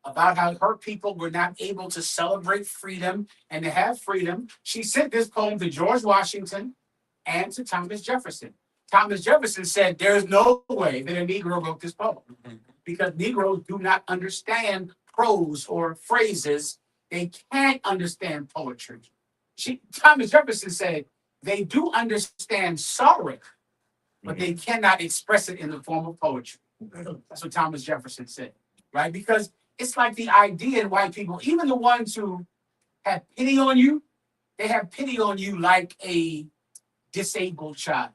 about how her people were not able to celebrate freedom and to have freedom. She sent this poem to George Washington and to Thomas Jefferson. Thomas Jefferson said there's no way that a Negro wrote this poem because Negroes do not understand prose or phrases. They can't understand poetry. Thomas Jefferson said they do understand sorrow, but they cannot express it in the form of poetry. That's what Thomas Jefferson said, right? Because it's like the idea in white people, even the ones who have pity on you, they have pity on you like a disabled child.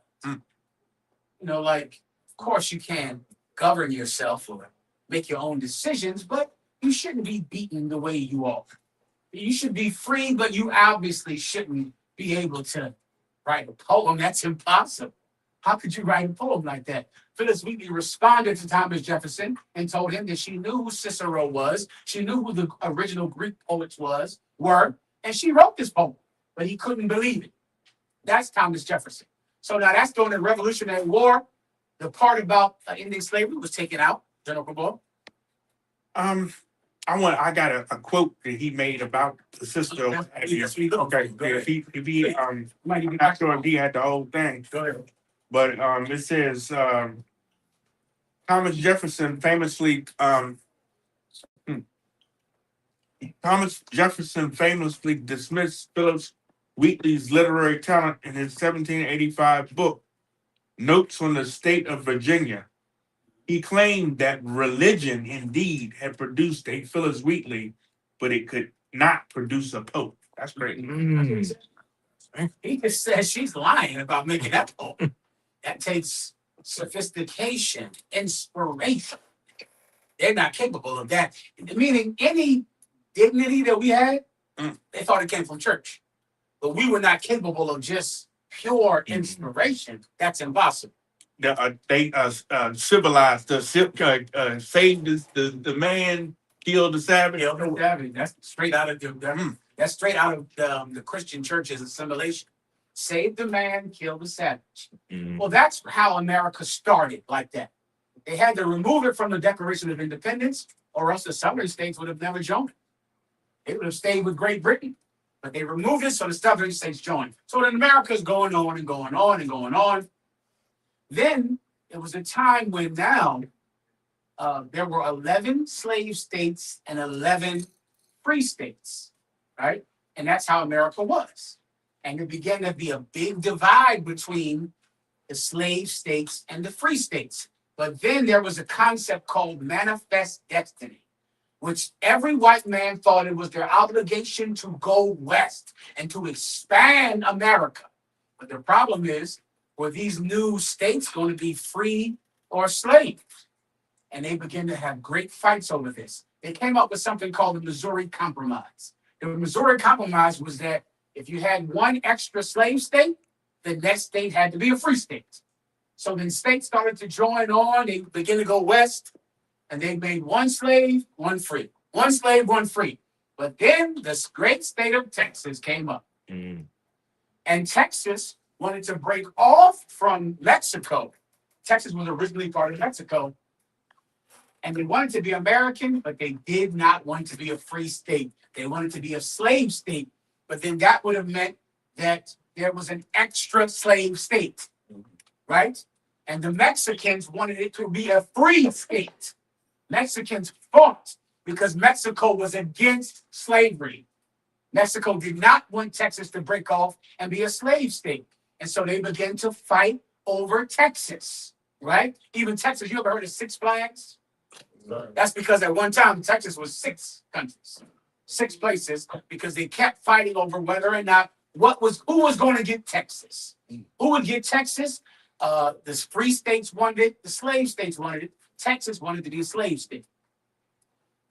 Like, of course you can govern yourself or make your own decisions, but you shouldn't be beaten the way you are. You should be free, but you obviously shouldn't be able to write a poem. That's impossible. How could you write a poem like that? Phyllis Wheatley responded to Thomas Jefferson and told him that she knew who Cicero was. She knew who the original Greek poets were, and she wrote this poem, but he couldn't believe it. That's Thomas Jefferson. So now that's during the Revolutionary War. The part about ending slavery was taken out. General Cabot. I got a quote that he made about the system. Okay, if he I'm not sure if he had the whole thing, Go ahead. but it says Thomas Jefferson famously dismissed Phillips Wheatley's literary talent in his 1785 book, Notes on the State of Virginia. He claimed that religion indeed had produced a Phyllis Wheatley, but it could not produce a pope. That's great. He just says she's lying about making that poem. That takes sophistication, inspiration. They're not capable of that. Meaning any dignity that we had, they thought it came from church. But we were not capable of just pure inspiration. That's impossible. They civilized saved the man, killed the savage. That's straight out of the Christian church's assimilation. Save the man, kill the savage. Well, that's how America started, like that. They had to remove it from the Declaration of Independence, or else the southern states would have never joined it. They would have stayed with Great Britain, but they removed it so the southern states joined. So then America's going on and going on and going on. Then it was a time when now there were 11 slave states and 11 free states, right? And that's how America was. And it began to be a big divide between the slave states and the free states. But then there was a concept called manifest destiny, which every white man thought it was their obligation to go west and to expand America. But the problem is, were these new states going to be free or slave? And they began to have great fights over this. They came up with something called the Missouri Compromise. The Missouri Compromise was that if you had one extra slave state, the next state had to be a free state. So then states started to join on, they began to go west, and they made one slave, one free. One slave, one free. But then this great state of Texas came up. And Texas wanted to break off from Mexico. Texas was originally part of Mexico. And they wanted to be American, but they did not want to be a free state. They wanted to be a slave state. But then that would have meant that there was an extra slave state, right? And the Mexicans wanted it to be a free state. Mexicans fought because Mexico was against slavery. Mexico did not want Texas to break off and be a slave state. And so they began to fight over Texas, right? Even Texas, you ever heard of Six Flags? That's because at one time Texas was 6 countries, 6 places, because they kept fighting over whether or not who was going to get Texas. Who would get Texas? The free states wanted it, the slave states wanted it. Texas wanted to be a slave state.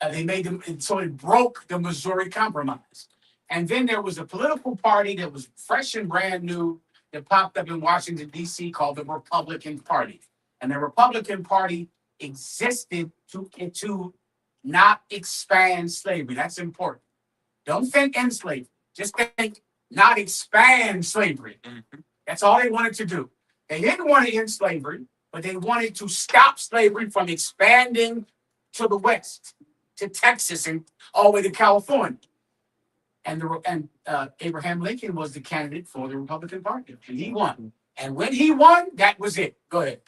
They made them, and so it broke the Missouri Compromise. And then there was a political party that was fresh and brand new that popped up in Washington, D.C. called the Republican Party. And the Republican Party existed to not expand slavery. That's important. Don't think end slavery. Just think not expand slavery. That's all they wanted to do. They didn't want to end slavery, but they wanted to stop slavery from expanding to the west, to Texas and all the way to California. And Abraham Lincoln was the candidate for the Republican Party, and he won. And when he won, that was it. Go ahead.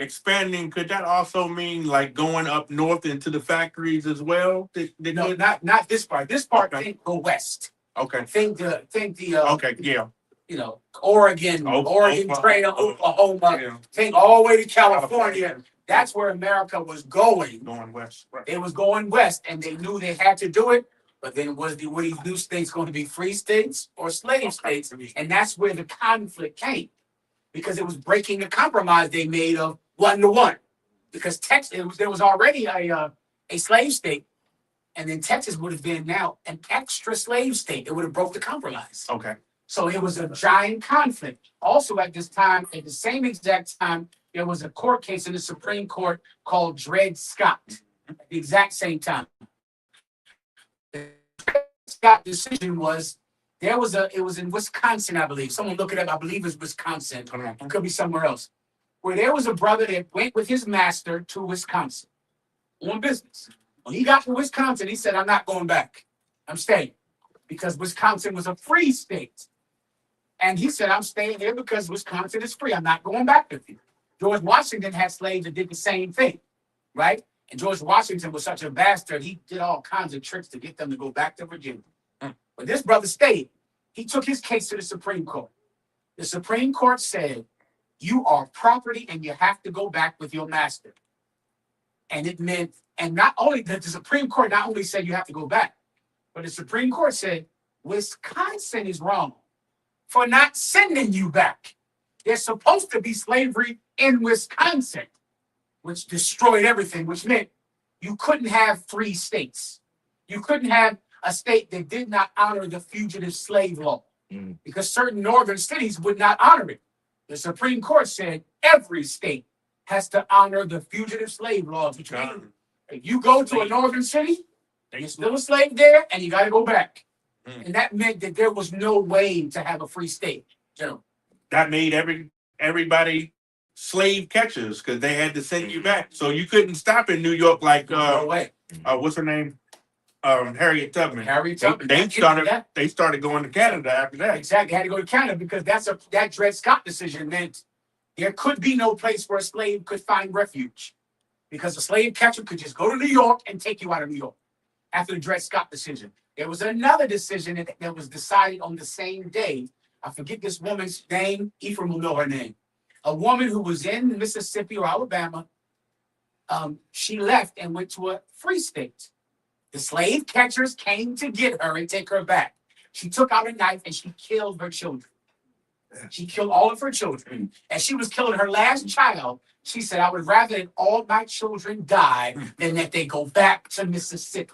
Expanding, could that also mean like going up north into the factories as well? No, not this part. This part, Okay. think go west. Okay. Think the Okay. Yeah. Oregon Trail, Oklahoma. Yeah. Think all the way to California. That's where America was going. Going west. Right. It was going west, and they knew they had to do it. But then were these new states going to be free states or slave states? And that's where the conflict came, because it was breaking the compromise they made of 1-to-1. Because Texas, there was already a slave state, and then Texas would have been now an extra slave state. It would have broke the compromise. Okay. So it was a giant conflict. Also at this time, at the same exact time, there was a court case in the Supreme Court called Dred Scott. At the exact same time. The Dred Scott decision was, it was in Wisconsin, I believe. Someone look it up, I believe it's Wisconsin. It could be somewhere else. Where there was a brother that went with his master to Wisconsin on business. When he got to Wisconsin, he said, I'm not going back. I'm staying. Because Wisconsin was a free state. And he said, I'm staying here because Wisconsin is free. I'm not going back with you. George Washington had slaves that did the same thing, right? And George Washington was such a bastard, he did all kinds of tricks to get them to go back to Virginia. But this brother stayed. He took his case to the Supreme Court. The Supreme Court said, you are property and you have to go back with your master. And it meant, and not only that, the Supreme Court not only said you have to go back, but the Supreme Court said, Wisconsin is wrong for not sending you back. There's supposed to be slavery in Wisconsin, which destroyed everything, which meant you couldn't have 3 states. You couldn't have a state that did not honor the fugitive slave law, because certain northern cities would not honor it. The Supreme Court said every state has to honor the fugitive slave laws, which means if you go to a northern city, you're still a slave there, and you got to go back. And that meant that there was no way to have a free state. Gentlemen. That made everybody slave catchers because they had to send you back. So you couldn't stop in New York like No way. What's her name? Harriet Tubman. Harriet Tubman. They started going to Canada after that. Exactly. They had to go to Canada because that Dred Scott decision meant there could be no place where a slave could find refuge, because a slave catcher could just go to New York and take you out of New York. After the Dred Scott decision, there was another decision that was decided on the same day I forget this woman's name. Ephraim will know her name. A woman who was in Mississippi or Alabama. She left and went to a free state. The slave catchers came to get her and take her back. She took out a knife and she killed her children. She killed all of her children. As she was killing her last child, she said, I would rather that all my children die than that they go back to Mississippi.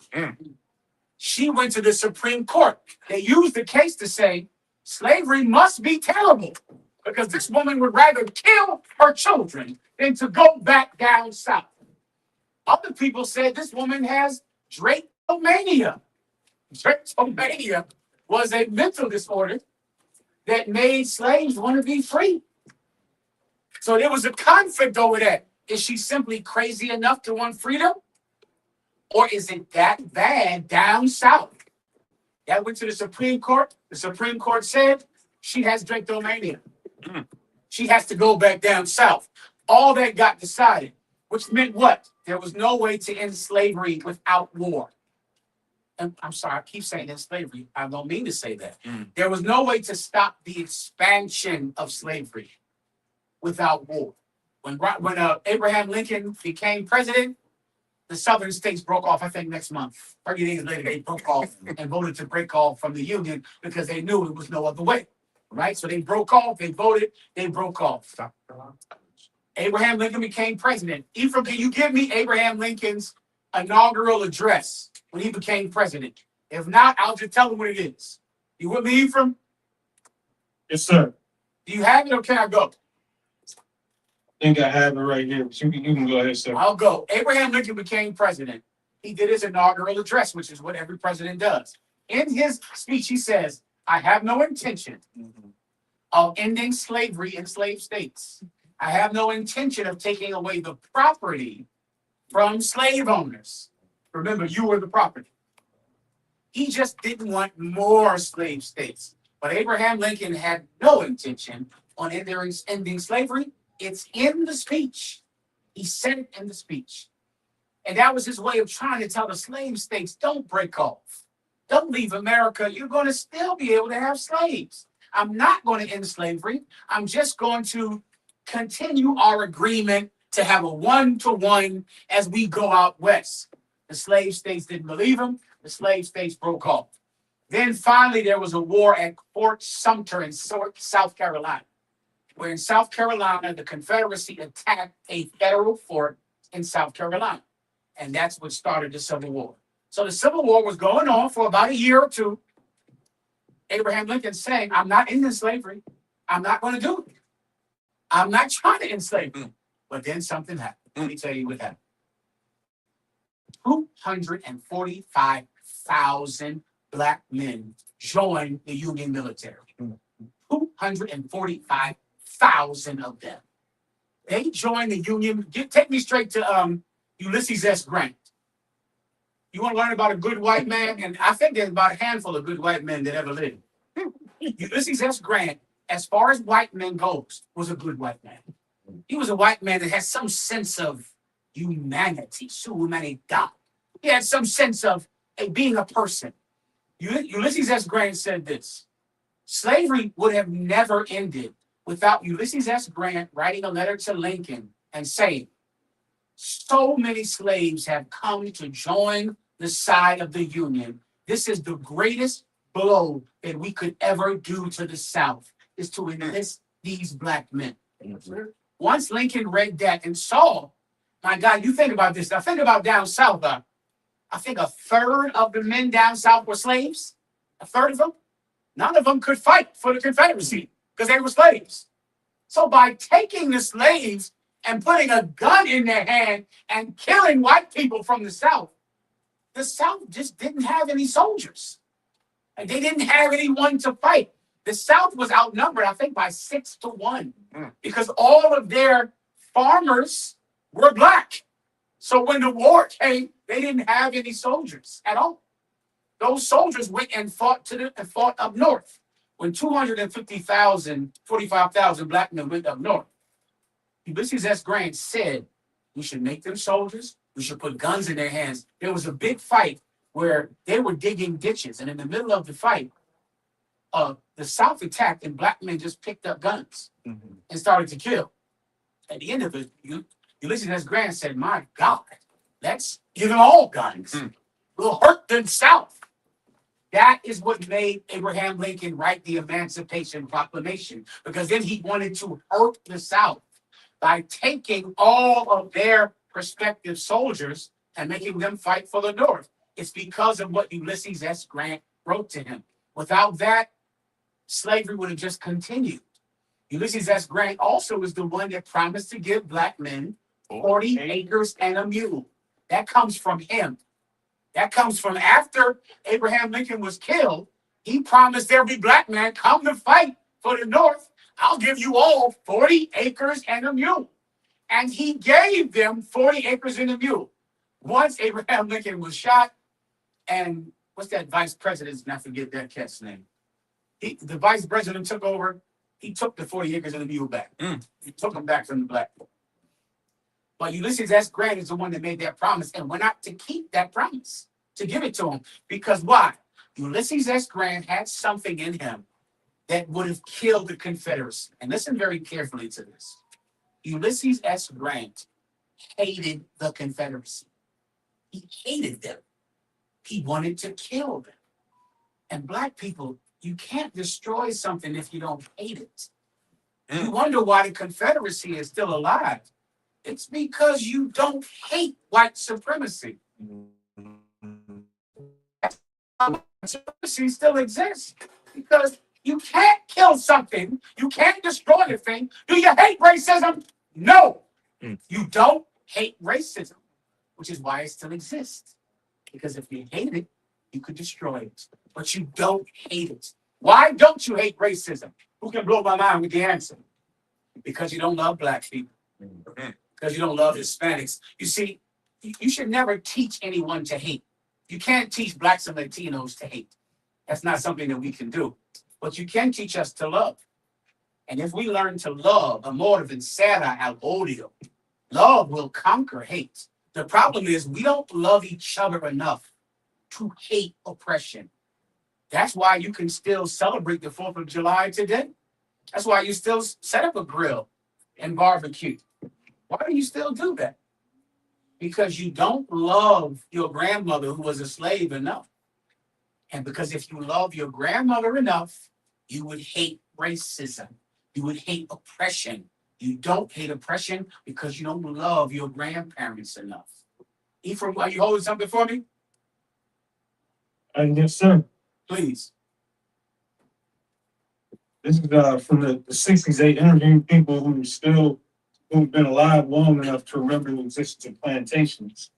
She went to the Supreme Court. They used the case to say slavery must be terrible because this woman would rather kill her children than to go back down south. Other people said this woman has drapetomania. Drapetomania was a mental disorder that made slaves want to be free. So there was a conflict over that. Is she simply crazy enough to want freedom? Or is it that bad down south? That went to the Supreme Court. The Supreme Court said she has drapetomania. She has to go back down south. All that got decided, which meant what? There was no way to end slavery without war. And I'm sorry, I keep saying end slavery. I don't mean to say that. There was no way to stop the expansion of slavery without war. When Abraham Lincoln became president, the southern states broke off, I think, next month. 30 days later, they broke off and voted to break off from the Union because they knew it was no other way. Right? So they broke off, they voted, they broke off. Abraham Lincoln became president. Ephraim, can you give me Abraham Lincoln's inaugural address when he became president? If not, I'll just tell him what it is. You with me, Ephraim? Yes, sir. Do you have it or can I go? I think I have it right here. But you can go ahead, sir. I'll go. Abraham Lincoln became president. He did his inaugural address, which is what every president does. In his speech, he says, I have no intention of ending slavery in slave states. I have no intention of taking away the property from slave owners. Remember, you were the property. He just didn't want more slave states. But Abraham Lincoln had no intention on ending slavery. It's in the speech. He said it in the speech. And that was his way of trying to tell the slave states, don't break off. Don't leave America. You're going to still be able to have slaves. I'm not going to end slavery. I'm just going to continue our agreement to have a one-to-one as we go out west. The slave states didn't believe him. The slave states broke off. Then finally, there was a war at Fort Sumter in South Carolina, where in South Carolina, the Confederacy attacked a federal fort in South Carolina. And that's what started the Civil War. So the Civil War was going on for about a year or two. Abraham Lincoln saying, I'm not ending slavery. I'm not going to do it. I'm not trying to end slavery. But then something happened. Let me tell you what happened. 245,000 black men joined the Union military. 245,000 of them. They joined the Union. Take me straight to Ulysses S. Grant. You want to learn about a good white man? And I think there's about a handful of good white men that ever lived. Ulysses S. Grant, as far as white men goes, was a good white man. He was a white man that had some sense of humanity, humanidad. He had some sense of being a person. Ulysses S. Grant said this: slavery would have never ended without Ulysses S. Grant writing a letter to Lincoln and saying, so many slaves have come to join the side of the Union. This is the greatest blow that we could ever do to the South, is to enlist these black men. Once Lincoln read that and saw, my God, you think about this. Now think about down south. I think a third of the men down south were slaves. A third of them. None of them could fight for the Confederacy because they were slaves. So by taking the slaves and putting a gun in their hand and killing white people from the South just didn't have any soldiers. And they didn't have anyone to fight. The South was outnumbered, I think, by 6-1 because all of their farmers were black. So when the war came, they didn't have any soldiers at all. Those soldiers went and fought up north. When 45,000 black men went up north, Ulysses S. Grant said, we should make them soldiers. We should put guns in their hands. There was a big fight where they were digging ditches. And in the middle of the fight, the South attacked and black men just picked up guns and started to kill. At the end of it, Ulysses S. Grant said, "My God, let's give them all guns. We'll hurt the South." That is what made Abraham Lincoln write the Emancipation Proclamation, because then he wanted to hurt the South by taking all of their prospective soldiers and making them fight for the North. It's because of what Ulysses S. Grant wrote to him. Without that, slavery would have just continued. Ulysses S. Grant also was the one that promised to give black men 40 acres and a mule. That comes from him. That comes from after Abraham Lincoln was killed. He promised every black man, come to fight for the North. I'll give you all 40 acres and a mule. And he gave them 40 acres and a mule. Once Abraham Lincoln was shot, and what's that vice president's, and I forget that cat's name. The vice president took over. He took the 40 acres and a mule back. He took them back from the black folk. But Ulysses S. Grant is the one that made that promise and went out to keep that promise, to give it to him. Because why? Ulysses S. Grant had something in him that would have killed the Confederacy. And listen very carefully to this. Ulysses S. Grant hated the Confederacy. He hated them. He wanted to kill them. And black people, you can't destroy something if you don't hate it. You wonder why the Confederacy is still alive. It's because you don't hate white supremacy. Supremacy still exists because you can't kill something. You can't destroy a thing. Do you hate racism? No. You don't hate racism, which is why it still exists. Because if you hate it, you could destroy it. But you don't hate it. Why don't you hate racism? Who can blow my mind with the answer? Because you don't love black people. Because you don't love Hispanics. You see, you should never teach anyone to hate. You can't teach blacks and Latinos to hate. That's not something that we can do. But you can teach us to love. And if we learn to love, amor vencerá al odio, love will conquer hate. The problem is we don't love each other enough to hate oppression. That's why you can still celebrate the 4th of July today. That's why you still set up a grill and barbecue. Why do you still do that? Because you don't love your grandmother who was a slave enough. And because if you love your grandmother enough, you would hate racism. You would hate oppression. You don't hate oppression because you don't love your grandparents enough. Ephraim, are you holding something for me? Yes, sir. Please. This is from the 60s. They interviewed people who've been alive long enough to remember the existence of plantations.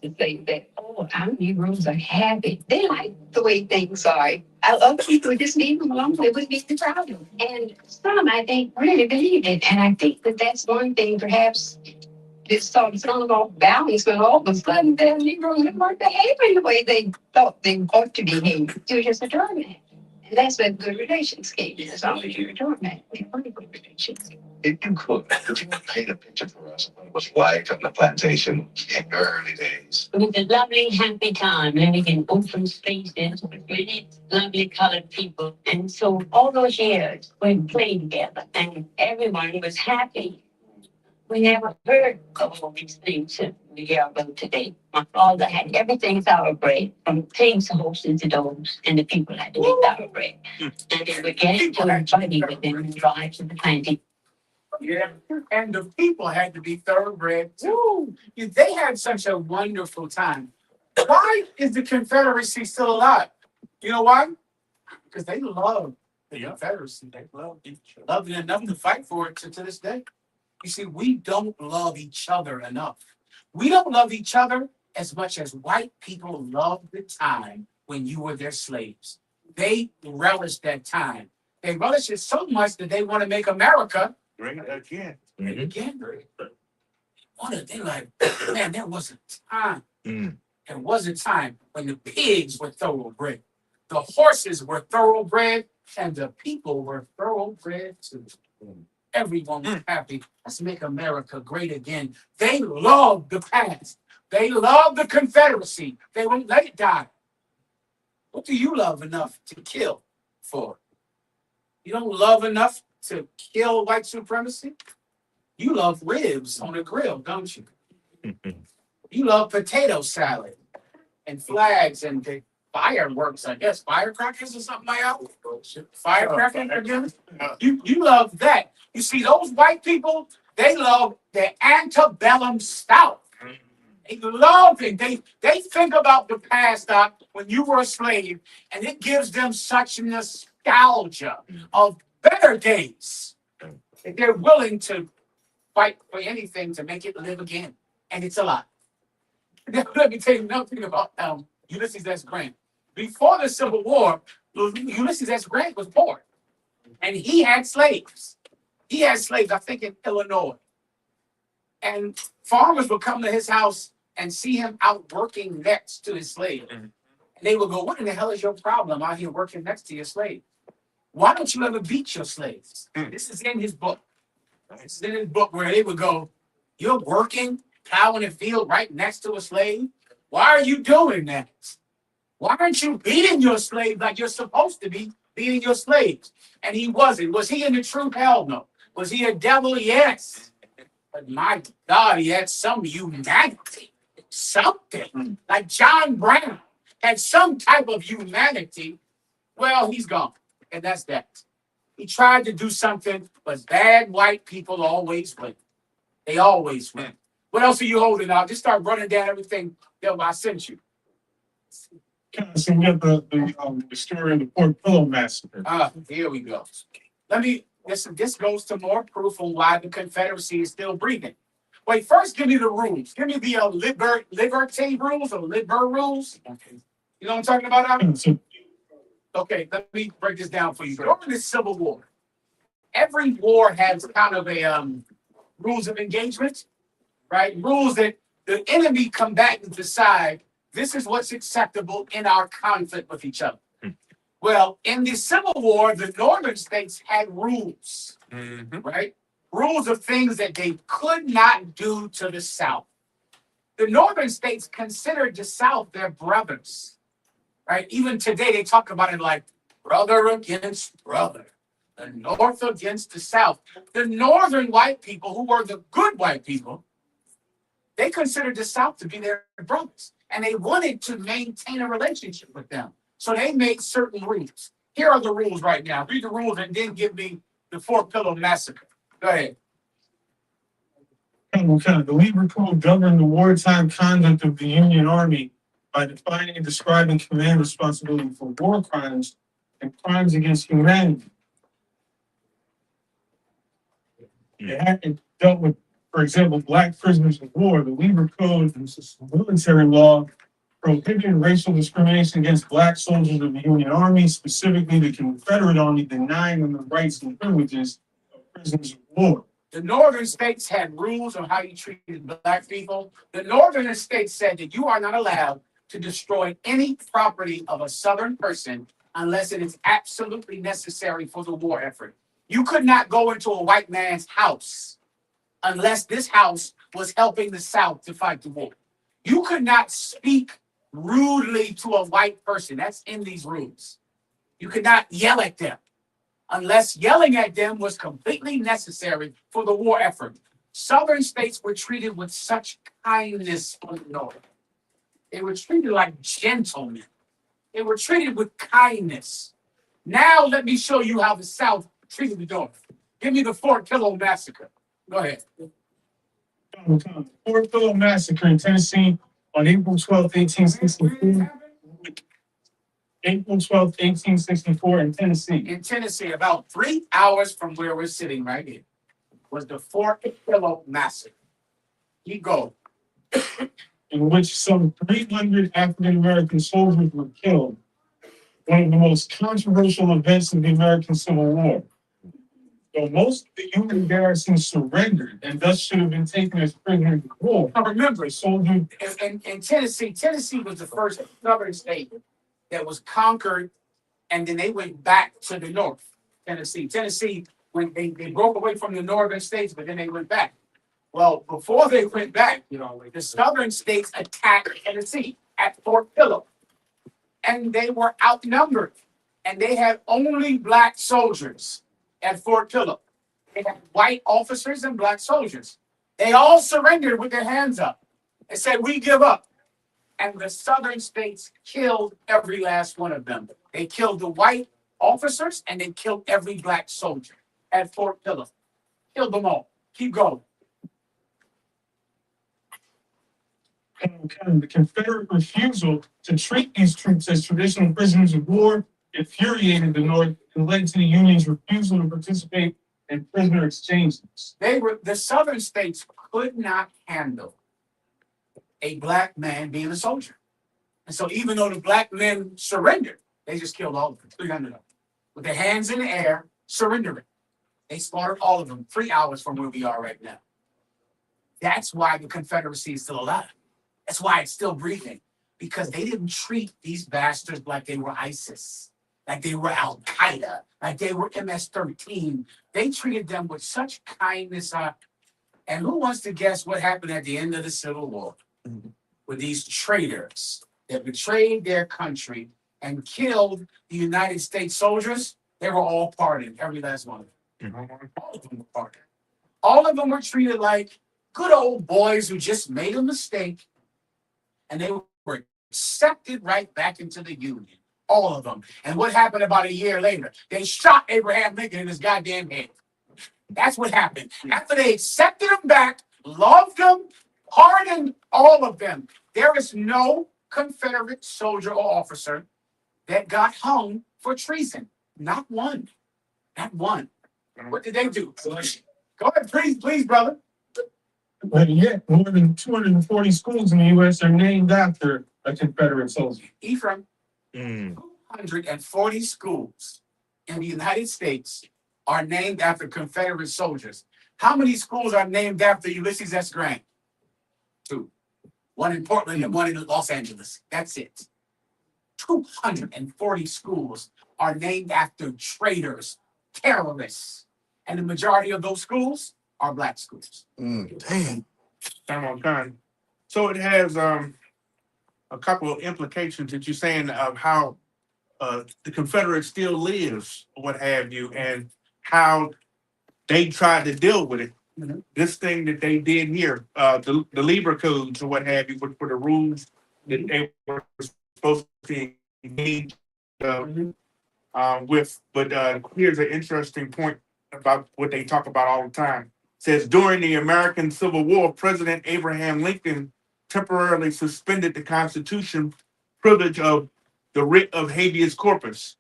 To say that, oh, our Negroes are happy. They like the way things are. Other people just leave them alone. It would be the problem. And some, I think, really believe it. And I think that that's one thing, perhaps, this sort of thrown off balance when all of a sudden the Negroes weren't behaving the way they thought they ought to behave. You were just a doormat. And that's what good relations came in, as long as you're a doormat. We want good relations. If you could paint a picture for us of what it was like on the plantation in the early days. It was a lovely, happy time living in open spaces with really lovely colored people. And so all those years we played together and everyone was happy. We never heard of all these things that we hear about today. My father had everything thoroughbred, from pigs, horses, to dogs, and the people had to be thoroughbred. And they would get into a buggy with them and drive to the planting. Yeah, and the people had to be thoroughbred too. They had such a wonderful time. Why is the Confederacy still alive? You know why? Because they love the Confederacy. They loved it enough to fight for it to this day. You see, we don't love each other enough. We don't love each other as much as white people loved the time when you were their slaves. They relished that time. They relish it so much that they want to make America Great again. again. They're like, man, there was a time. There was a time when the pigs were thoroughbred, the horses were thoroughbred, and the people were thoroughbred too. Everyone was happy. Let's make America great again. They love the past. They love the Confederacy. They won't let it die. What do you love enough to kill for? You don't love enough to kill white supremacy? You love ribs on a grill, don't you? You love potato salad and flags and the fireworks, I guess, firecrackers or something like that. Firecrackers, I guess. You love that. You see, those white people, they love the antebellum South. They love it. They think about the past, Doc, when you were a slave, and it gives them such nostalgia of better days that they're willing to fight for anything to make it live again. And it's a lot. Now, let me tell you another thing about Ulysses S. Grant. Before the Civil War, Ulysses S. Grant was born, and he had slaves. He had slaves, I think, in Illinois. And farmers would come to his house and see him out working next to his slave. And they would go, "What in the hell is your problem out here working next to your slave? Why don't you ever beat your slaves?" This is in his book. This is in his book where they would go, "You're working, plowing a field right next to a slave? Why are you doing that? Why aren't you beating your slave like you're supposed to be beating your slaves?" And he wasn't. Was he in the truth? Hell no. Was he a devil? Yes. But my God, he had some humanity. Something. Like John Brown had some type of humanity. Well, he's gone. And that's that. He tried to do something, but bad white people always win. They always win. What else are you holding out? Just start running down everything that I sent you. So we got the story of the Fort Pillow massacre. Here we go. This goes to more proof on why the Confederacy is still breathing. Wait, first give me the rules. Give me the liberty rules or liber rules. You know what I'm talking about, Alan? Okay, let me break this down for you. During the Civil War, every war has kind of a rules of engagement, right? Rules that the enemy combatants decide this is what's acceptable in our conflict with each other. Well, in the Civil War, the northern states had rules, right? Rules of things that they could not do to the South. The northern states considered the South their brothers, right? Even today, they talk about it like brother against brother, the North against the South. The northern white people, who were the good white people, they considered the South to be their brothers, and they wanted to maintain a relationship with them. So they made certain rules. Here are the rules right now. Read the rules and then give me the Fort Pillow massacre. Go ahead. The Lieber Code governed the wartime conduct of the Union Army by defining and describing command responsibility for war crimes and crimes against humanity. It dealt with, for example, black prisoners of war. The Lieber Code, military law, prohibited racial discrimination against black soldiers of the Union Army, specifically the Confederate Army, denying them the rights and privileges of prisoners of war. The northern states had rules on how you treated black people. The northern states said that you are not allowed to destroy any property of a southern person unless it is absolutely necessary for the war effort. You could not go into a white man's house unless this house was helping the South to fight the war. You could not speak rudely to a white person. That's in these rules. You could not yell at them unless yelling at them was completely necessary for the war effort. Southern states were treated with such kindness from the North. They were treated like gentlemen. They were treated with kindness. Now let me show you how the South treated the North. Give me the Fort Pillow massacre. Go ahead. Fort Pillow massacre in Tennessee on April 12th, 1864. April 12th, 1864 in Tennessee. In Tennessee, about 3 hours from where we're sitting right here, was the Fort Pillow massacre. You go. In which some 300 African American soldiers were killed. One of the most controversial events of the American Civil War. So most of the Union garrisons surrendered and thus should have been taken as prisoners of war. Now remember, Soldiers in Tennessee was the first southern state that was conquered, and then they went back to the North. Tennessee, when they broke away from the northern states, but then they went back. Well, before they went back, the southern states attacked Tennessee at Fort Pillow. and they were outnumbered, and they had only black soldiers at Fort Pillow. They had white officers and black soldiers. They all surrendered with their hands up and said, "We give up." And the southern states killed every last one of them. They killed the white officers and they killed every black soldier at Fort Pillow. Killed them all. Keep going. And the Confederate refusal to treat these troops as traditional prisoners of war infuriated the North and led to the Union's refusal to participate in prisoner exchanges. The southern states could not handle a black man being a soldier. And so even though the black men surrendered, they just killed all of them, 300 of them. With their hands in the air, surrendering. They slaughtered all of them 3 hours from where we are right now. That's why the Confederacy is still alive. That's why it's still breathing. Because they didn't treat these bastards like they were ISIS, like they were Al Qaeda, like they were MS-13. They treated them with such kindness. And who wants to guess what happened at the end of the Civil War with these traitors that betrayed their country and killed the United States soldiers? They were all pardoned, every last one of them. All of them were pardoned. All of them were treated like good old boys who just made a mistake, and they were accepted right back into the Union. All of them. And what happened about a year later? They shot Abraham Lincoln in his goddamn head. That's what happened. After they accepted him back, loved him, pardoned all of them, there is no Confederate soldier or officer that got hung for treason. Not one. Not one. What did they do? Go ahead, please, brother. But yet, more than 240 schools in the U.S. are named after a Confederate soldier. Ephraim, 240 schools in the United States are named after Confederate soldiers. How many schools are named after Ulysses S. Grant? 2. One in Portland and one in Los Angeles. That's it. 240 schools are named after traitors, terrorists. And the majority of those schools are black schools. Damn. Time on time. So it has a couple of implications that you're saying of how the Confederate still lives, or what have you, and how they tried to deal with it. Mhm. This thing that they did here, the Libra codes or what have you, for the rules that they were supposed to engage with. But here's an interesting point about what they talk about all the time. It says during the American Civil War, President Abraham Lincoln temporarily suspended the Constitution privilege of the writ of habeas corpus.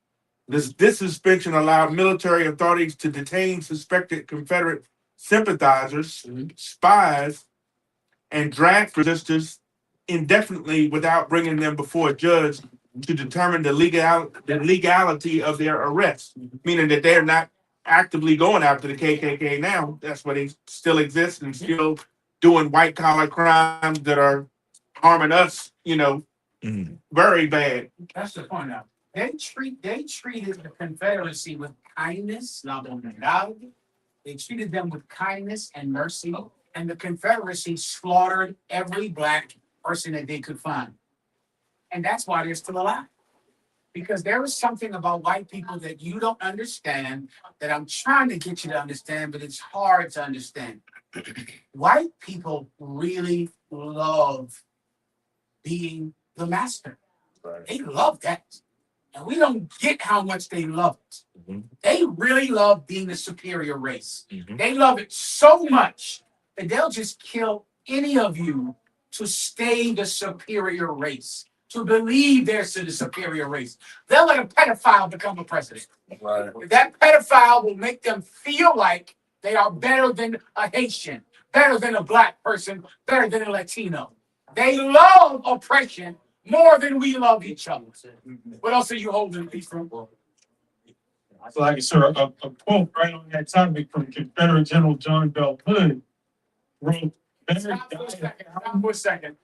This suspension allowed military authorities to detain suspected Confederate sympathizers, spies, and draft resistors indefinitely without bringing them before a judge to determine the legality of their arrest, meaning that they're not actively going after the KKK now. That's why they still exist and still doing white collar crimes that are harming us, very bad. That's the point now. They treated the Confederacy with kindness, not only God. They treated them with kindness and mercy. And the Confederacy slaughtered every black person that they could find. And that's why they're still alive. Because there is something about white people that you don't understand, that I'm trying to get you to understand, but it's hard to understand. White people really love being the master. They love that. And we don't get how much they love it. They really love being the superior race. They love it so much that they'll just kill any of you to stay the superior race, to believe they're the superior race. They'll let a pedophile become a president. Right. That pedophile will make them feel like they are better than a Haitian, better than a black person, better than a Latino. They love oppression more than we love each other. What else are you holding, Ephraim? So, like, sir, a quote right on that topic from Confederate General John Bell Hood wrote, Stop for a second.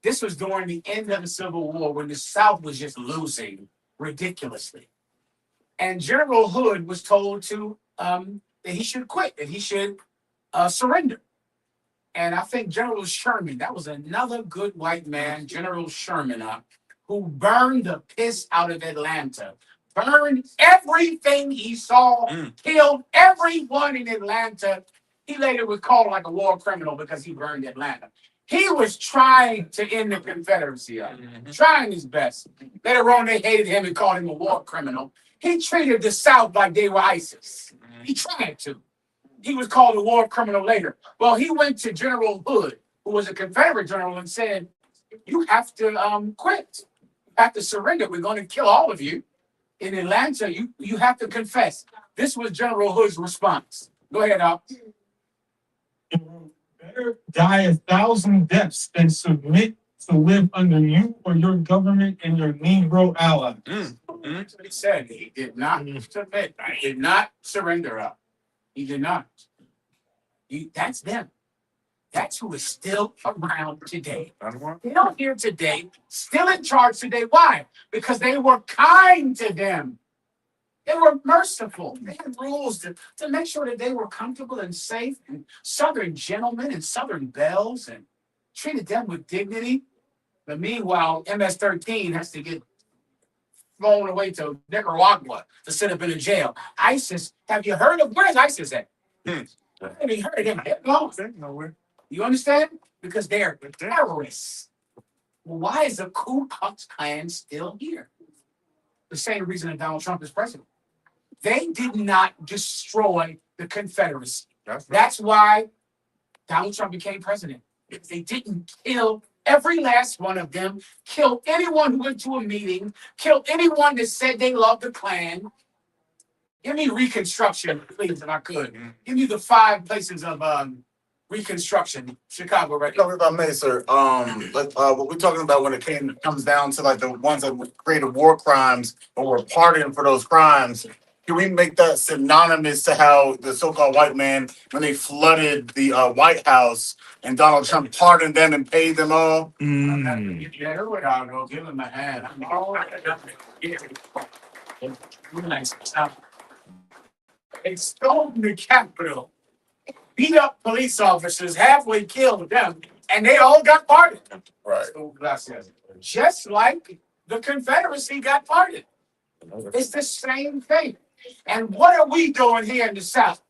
This was during the end of the Civil War when the South was just losing ridiculously. And General Hood was told to that he should quit, that he should surrender. And I think General Sherman, that was another good white man, General Sherman, who burned the piss out of Atlanta, burned everything he saw, killed everyone in Atlanta. He later was called like a war criminal because he burned Atlanta. He was trying to end the Confederacy, trying his best. Later on, they hated him and called him a war criminal. He treated the South like they were ISIS. He tried to. He was called a war criminal later. Well, he went to General Hood, who was a Confederate general, and said, "You have to quit. You have to surrender. We're going to kill all of you in Atlanta. You have to confess." This was General Hood's response. Go ahead, Al. Better die 1,000 deaths than submit to live under you or your government and your Negro allies. That's what he said. He did not submit. He did not surrender up. He did not. That's them. That's who is still around today. Still here today, still in charge today. Why? Because they were kind to them. They were merciful. They had rules to make sure that they were comfortable and safe, and Southern gentlemen and Southern belles, and treated them with dignity. But meanwhile, MS-13 has to get flown away to Nicaragua to sit up in a jail. ISIS, have you heard of, where's ISIS at? Have you heard of them? They're gone. Nowhere. You understand? Because they're terrorists. Well, why is the Ku Klux Klan still here? The same reason that Donald Trump is president. They did not destroy the Confederacy. That's why Donald Trump became president. If they didn't kill every last one of them, kill anyone who went to a meeting, kill anyone that said they loved the Klan. Give me Reconstruction, please, if I could. Give me the 5 places of Reconstruction, Chicago, right? No, if I may, sir. What we're talking about when it comes down to like the ones that created war crimes or were pardoned for those crimes. Can we make that synonymous to how the so-called white man, when they flooded the White House and Donald Trump pardoned them and paid them all? Yeah, I'll go give him a hand. They stole the Capitol, beat up police officers, halfway killed them, and they all got pardoned. Right. Just like the Confederacy got pardoned. It's the same thing. And what are we doing here in the South?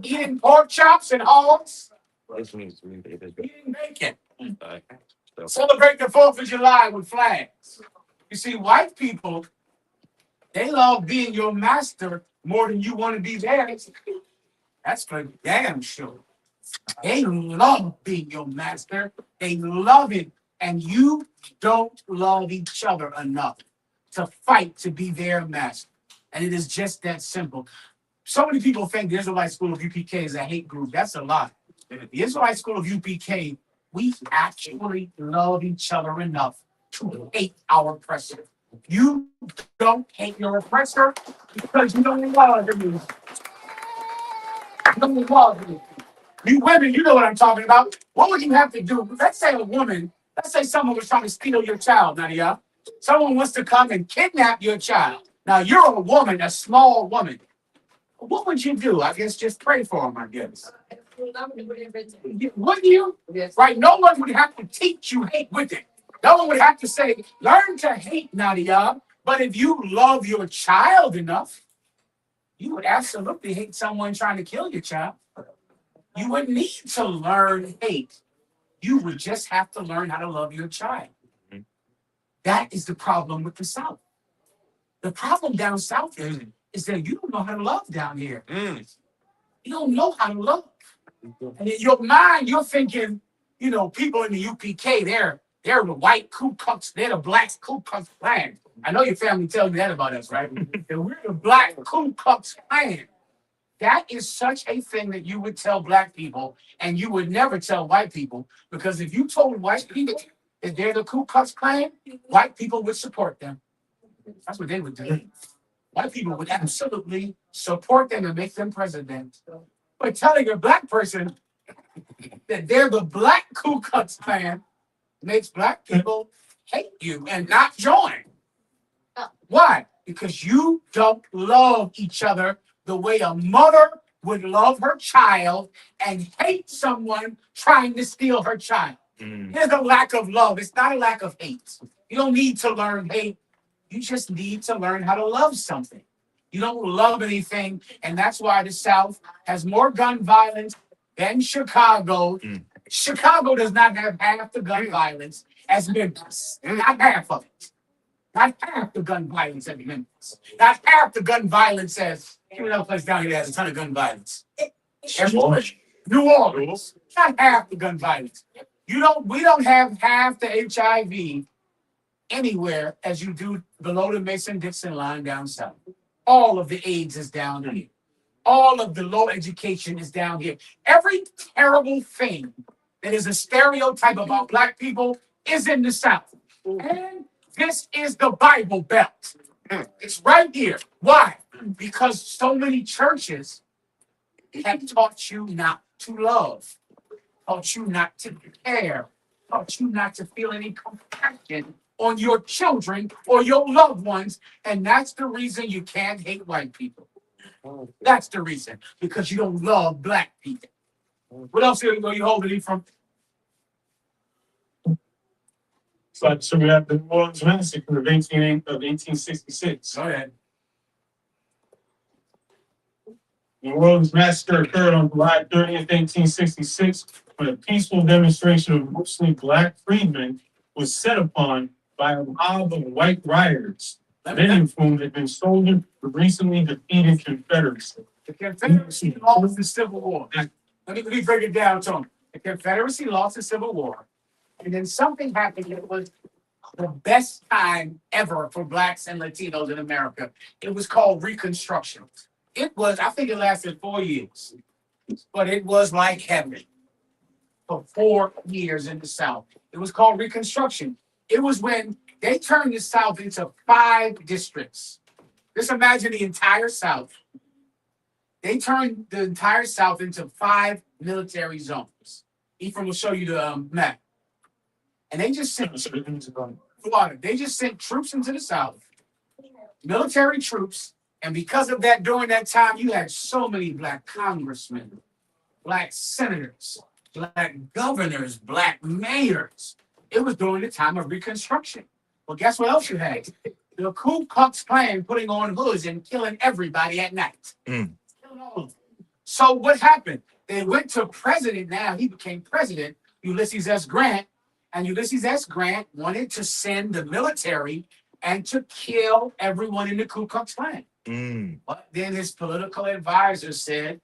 Eating pork chops and hogs? Eating bacon. Celebrate the 4th of July with flags. You see, white people, they love being your master more than you want to be theirs. That's for damn sure. They love being your master. They love it. And you don't love each other enough to fight to be their master. And it is just that simple. So many people think the Israelite School of UPK is a hate group. That's a lie. The Israelite School of UPK, we actually love each other enough to hate our oppressor. You don't hate your oppressor because you don't love him. You don't love him. You women, you know what I'm talking about. What would you have to do? Let's say someone was trying to steal your child, Nadia. Someone wants to come and kidnap your child. Now, you're a woman, a small woman. What would you do? I guess just pray for him, I guess. Wouldn't you? Yes. Right? No one would have to teach you hate with it. No one would have to say, learn to hate, Nadia. But if you love your child enough, you would absolutely hate someone trying to kill your child. You wouldn't need to learn hate. You would just have to learn how to love your child. That is the problem with the South. The problem down South is that you don't know how to love down here. You don't know how to love. And in your mind, you're thinking, people in the UPK, they're the white Ku Klux, they're the black Ku Klux Klan. I know your family tells you that about us, right? That we're the black Ku Klux Klan. That is such a thing that you would tell black people, and you would never tell white people, because if you told white people that they're the Ku Klux Klan, white people would support them. That's what they would do. White people would absolutely support them and make them president. But telling a black person that they're the black Ku Klux Klan makes black people hate you and not join. Why? Because you don't love each other the way a mother would love her child and hate someone trying to steal her child. There's a lack of love. It's not a lack of hate. You don't need to learn hate. You just need to learn how to love something. You don't love anything, and that's why the South has more gun violence than Chicago. Chicago does not have half the gun violence as Memphis. Not half of it. Not half the gun violence as Memphis. Not half the gun violence as give me another place down here that has a ton of gun violence. New Orleans. Not half the gun violence. We don't have half the HIV anywhere as you do below the Mason-Dixon line down south. All of the AIDS is down here. All of the low education is down here. Every terrible thing that is a stereotype about Black people is in the South. And this is the Bible Belt. It's right here. Why? Because so many churches have taught you not to love, taught you not to care, taught you not to feel any compassion on your children or your loved ones. And that's the reason you can't hate white people. That's the reason, because you don't love Black people. What else are you holding it from? So we have the New Orleans massacre of 1866. Go ahead. The New Orleans massacre occurred on July 30th, 1866, when a peaceful demonstration of mostly Black freedmen was set upon by a mob of white rioters, many of whom had been soldiers of the recently defeated Confederacy. The Confederacy lost the Civil War. Let me break it down to them. The Confederacy lost the Civil War, and then something happened that was the best time ever for Blacks and Latinos in America. It was called Reconstruction. I think it lasted 4 years, but it was like heaven for 4 years in the South. It was called Reconstruction. It was when they turned the South into 5 districts. Just imagine the entire South. They turned the entire South into 5 military zones. Ephraim will show you the map. And they just sent troops into the South, military troops. And because of that, during that time, you had so many Black congressmen, Black senators, Black governors, Black mayors. It was during the time of Reconstruction. Well, guess what else you had? The Ku Klux Klan putting on hoods and killing everybody at night. Killing all of them. So what happened? They went to president. Now he became president, Ulysses S. Grant. And Ulysses S. Grant wanted to send the military and to kill everyone in the Ku Klux Klan. But then his political advisor said,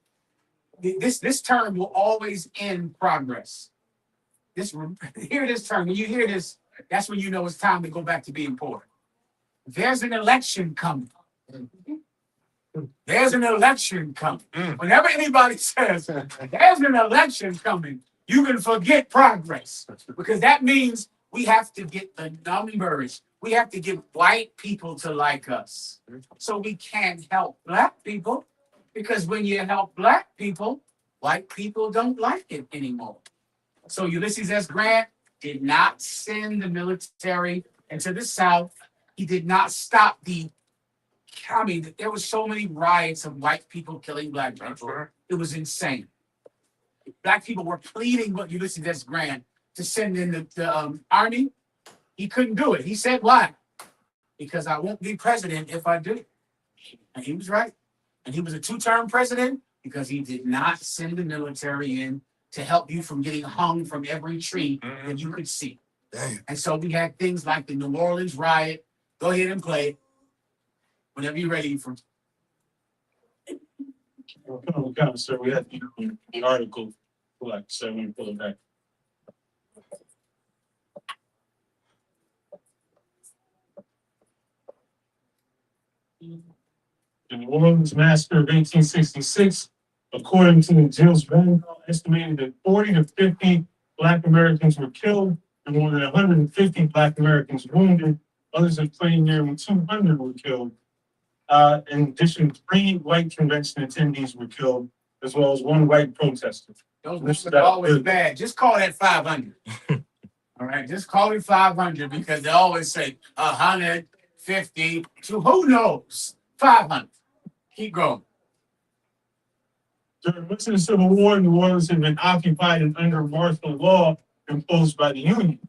this term will always end progress. Hear this term. When you hear this, that's when you know it's time to go back to being poor. There's an election coming. There's an election coming. Whenever anybody says there's an election coming, you can forget progress, because that means we have to get the numbers. We have to get white people to like us. So we can't help Black people, because when you help Black people, white people don't like it anymore. So Ulysses S. Grant did not send the military into the South. He did not stop there was so many riots of white people killing Black people. It was insane. Black people were pleading with Ulysses S. Grant to send in the army. He couldn't do it. He said, why? Because I won't be president if I do. And he was right. And he was a 2-term president because he did not send the military in to help you from getting hung from every tree that you could see. Damn. And so we had things like the New Orleans riot. Go ahead and play it whenever you're ready. So we had the article, like, so we pull it back. The New Orleans massacre of 1866, according to the Jill's Vanguard, estimated that 40 to 50 Black Americans were killed and more than 150 Black Americans wounded. Others have claimed nearly 200 were killed. In addition, 3 white convention attendees were killed, as well as 1 white protester. Those numbers are always bad. Just call that 500. All right, just call it 500, because they always say 150 to who knows? 500. Keep going. During much of the Civil War, New Orleans had been occupied and under martial law imposed by the Union.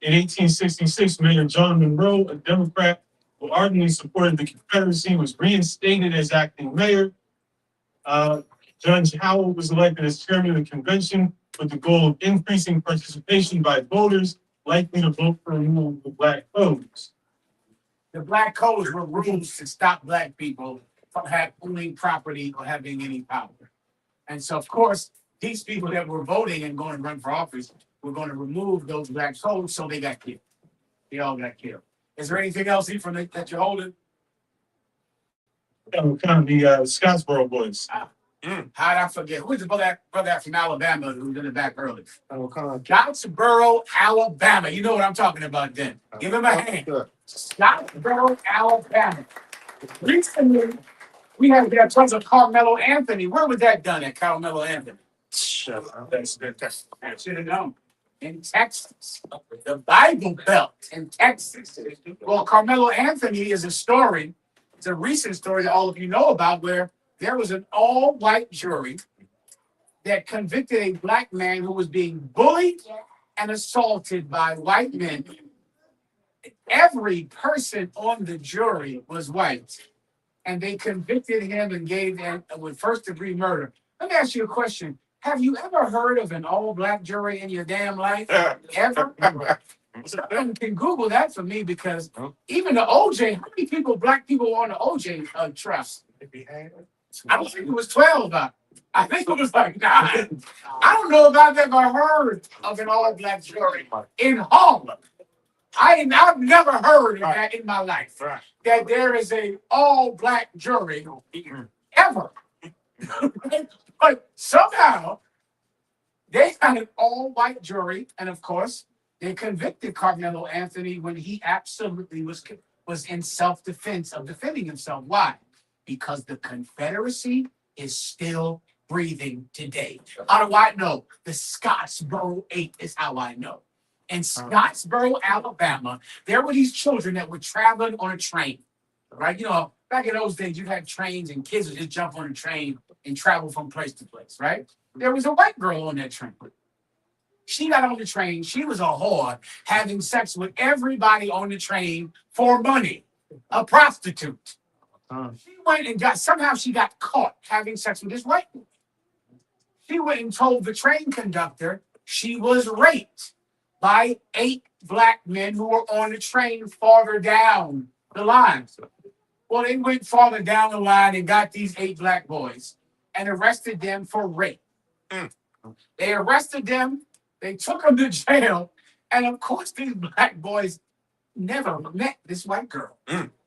In 1866, Mayor John Monroe, a Democrat who ardently supported the Confederacy, was reinstated as acting mayor. Judge Howell was elected as chairman of the convention with the goal of increasing participation by voters likely to vote for removal of the black codes. The black codes were rules to stop black people from owning property or having any power. And so, of course, these people that were voting and going to run for office were going to remove those black codes, so they got killed. They all got killed. Is there anything else from that you're holding? Kind of the Scottsboro boys. How'd I forget? Who's the brother from Alabama who's in the back early? Scottsboro, Alabama. You know what I'm talking about then. Give him a hand. Scottsboro, Alabama. Recently, we have tons of Carmelo Anthony. Where was that done at Carmelo Anthony? I should have known. In Texas, the Bible Belt in Texas. Well, Carmelo Anthony is a story. It's a recent story that all of you know about, where there was an all-white jury that convicted a black man who was being bullied and assaulted by white men. Every person on the jury was white, and they convicted him and gave him with first-degree murder. Let me ask you a question. Have you ever heard of an all-black jury in your damn life? Ever? Someone can Google that for me, because even the OJ, how many black people were on the OJ trust? I don't think it was 12. I think it was like 9. I don't know if I've ever heard of an all-black jury in Harlem. I've never heard of that in my life. That there is a all-black jury ever. But somehow they had an all-white jury, and of course they convicted Carmelo Anthony when he absolutely was in self-defense of defending himself. Why? Because the Confederacy is still breathing today. How do I know? The Scottsboro 8 is how I know. In Scottsboro, Alabama, there were these children that were traveling on a train, right? You know, back in those days, you had trains and kids would just jump on a train and travel from place to place, right? There was a white girl on that train. She got on the train. She was a whore, having sex with everybody on the train for money, a prostitute. She went and somehow she got caught having sex with this white woman. She went and told the train conductor she was raped by 8 black men who were on the train farther down the line. Well, they went farther down the line and got these 8 black boys and arrested them for rape. They arrested them, they took them to jail, and of course these black boys never met this white girl,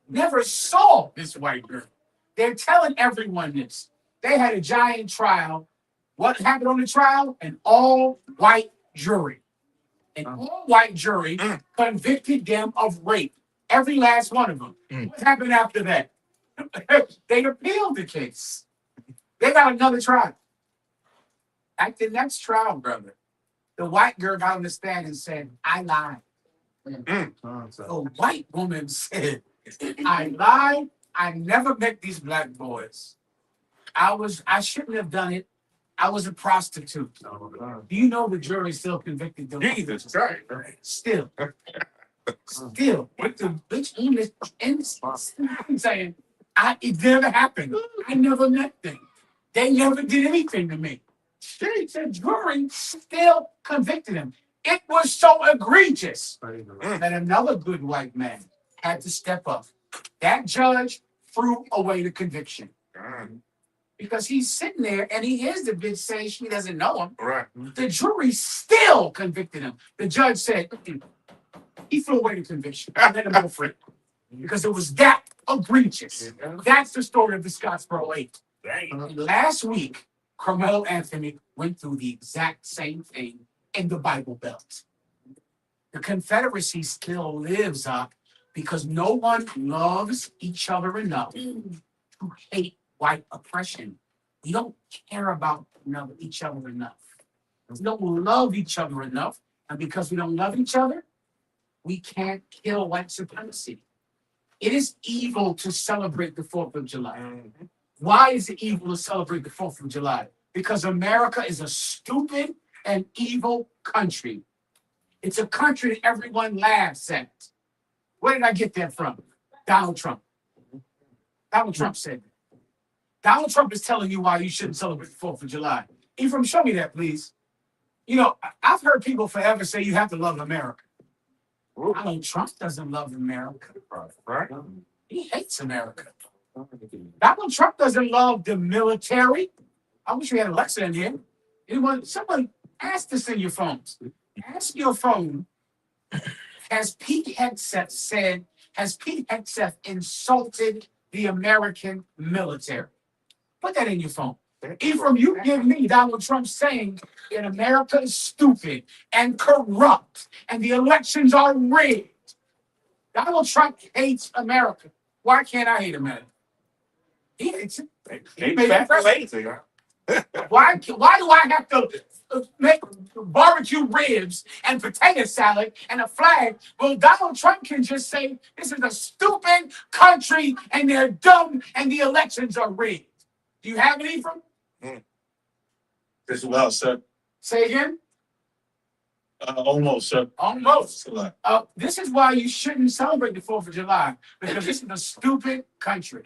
never saw this white girl. They're telling everyone this. They had a giant trial. What happened on the trial? An all-white jury. An all-white jury convicted them of rape. Every last one of them. What happened after that? They appealed the case. They got another trial. At the next trial, brother, the white girl got on the stand and said, I lied. The white woman said, I lied. I never met these black boys. I shouldn't have done it. I was a prostitute. Do you know the jury still convicted them? Jesus Christ. Still. With the bitch English and saying, it never happened. I never met them. They never did anything to me. The jury still convicted him. It was so egregious that another good white man had to step up. That judge threw away the conviction. Because he's sitting there and he hears the bitch saying she doesn't know him. Right. The jury still convicted him. The judge said he threw away the conviction. I let him go free. Because it was that egregious. That's the story of the Scottsboro 8. And last week, Carmelo Anthony went through the exact same thing in the Bible Belt. The Confederacy still lives up because no one loves each other enough to hate white oppression. We don't care about each other enough. We don't love each other enough. And because we don't love each other, we can't kill white supremacy. It is evil to celebrate the 4th of July. Why is it evil to celebrate the 4th of July? Because America is a stupid and evil country. It's a country that everyone laughs at. Where did I get that from? Donald Trump. Donald Trump said that. Donald Trump is telling you why you shouldn't celebrate the 4th of July. Ephraim, show me that, please. You know, I've heard people forever say you have to love America. Donald Trump doesn't love America. Right? He hates America. Donald Trump doesn't love the military. I wish we had Alexa in here. Someone ask this in your phones. Ask your phone, has Pete Hegseth insulted the American military? Put that in your phone. Ephraim, you give me Donald Trump saying that America is stupid and corrupt and the elections are rigged. Donald Trump hates America. Why can't I hate America? He hates it. He made it president. Why do I have to make barbecue ribs and potato salad and a flag? Well, Donald Trump can just say this is a stupid country and they're dumb and the elections are rigged. Do you have it, Ephraim? As well, sir. Say again? Almost, sir. Almost. This is why you shouldn't celebrate the 4th of July, because this is a stupid country.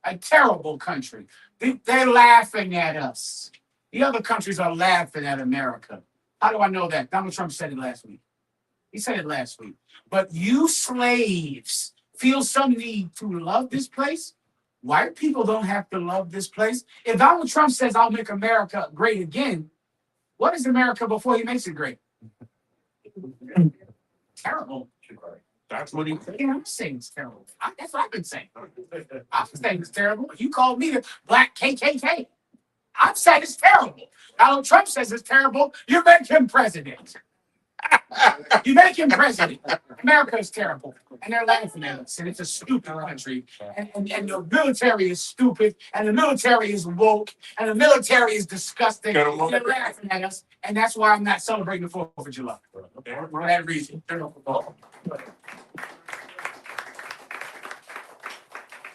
A terrible country. They're laughing at us. The other countries are laughing at America. How do I know that? Donald Trump said it last week. He said it last week. But you slaves feel some need to love this place. White people don't have to love this place. If Donald Trump says, I'll make America great again, what is America before he makes it great? Terrible. That's what he said. Yeah, I'm saying it's terrible. That's what I've been saying. I'm saying it's terrible. You called me the black KKK. I'm saying it's terrible. Donald Trump says it's terrible. You make him president. You make him president. America is terrible. And they're laughing at us. And it's a stupid country. And the military is stupid. And the military is woke. And the military is disgusting. And they're laughing at us. And that's why I'm not celebrating the 4th of July. For that reason.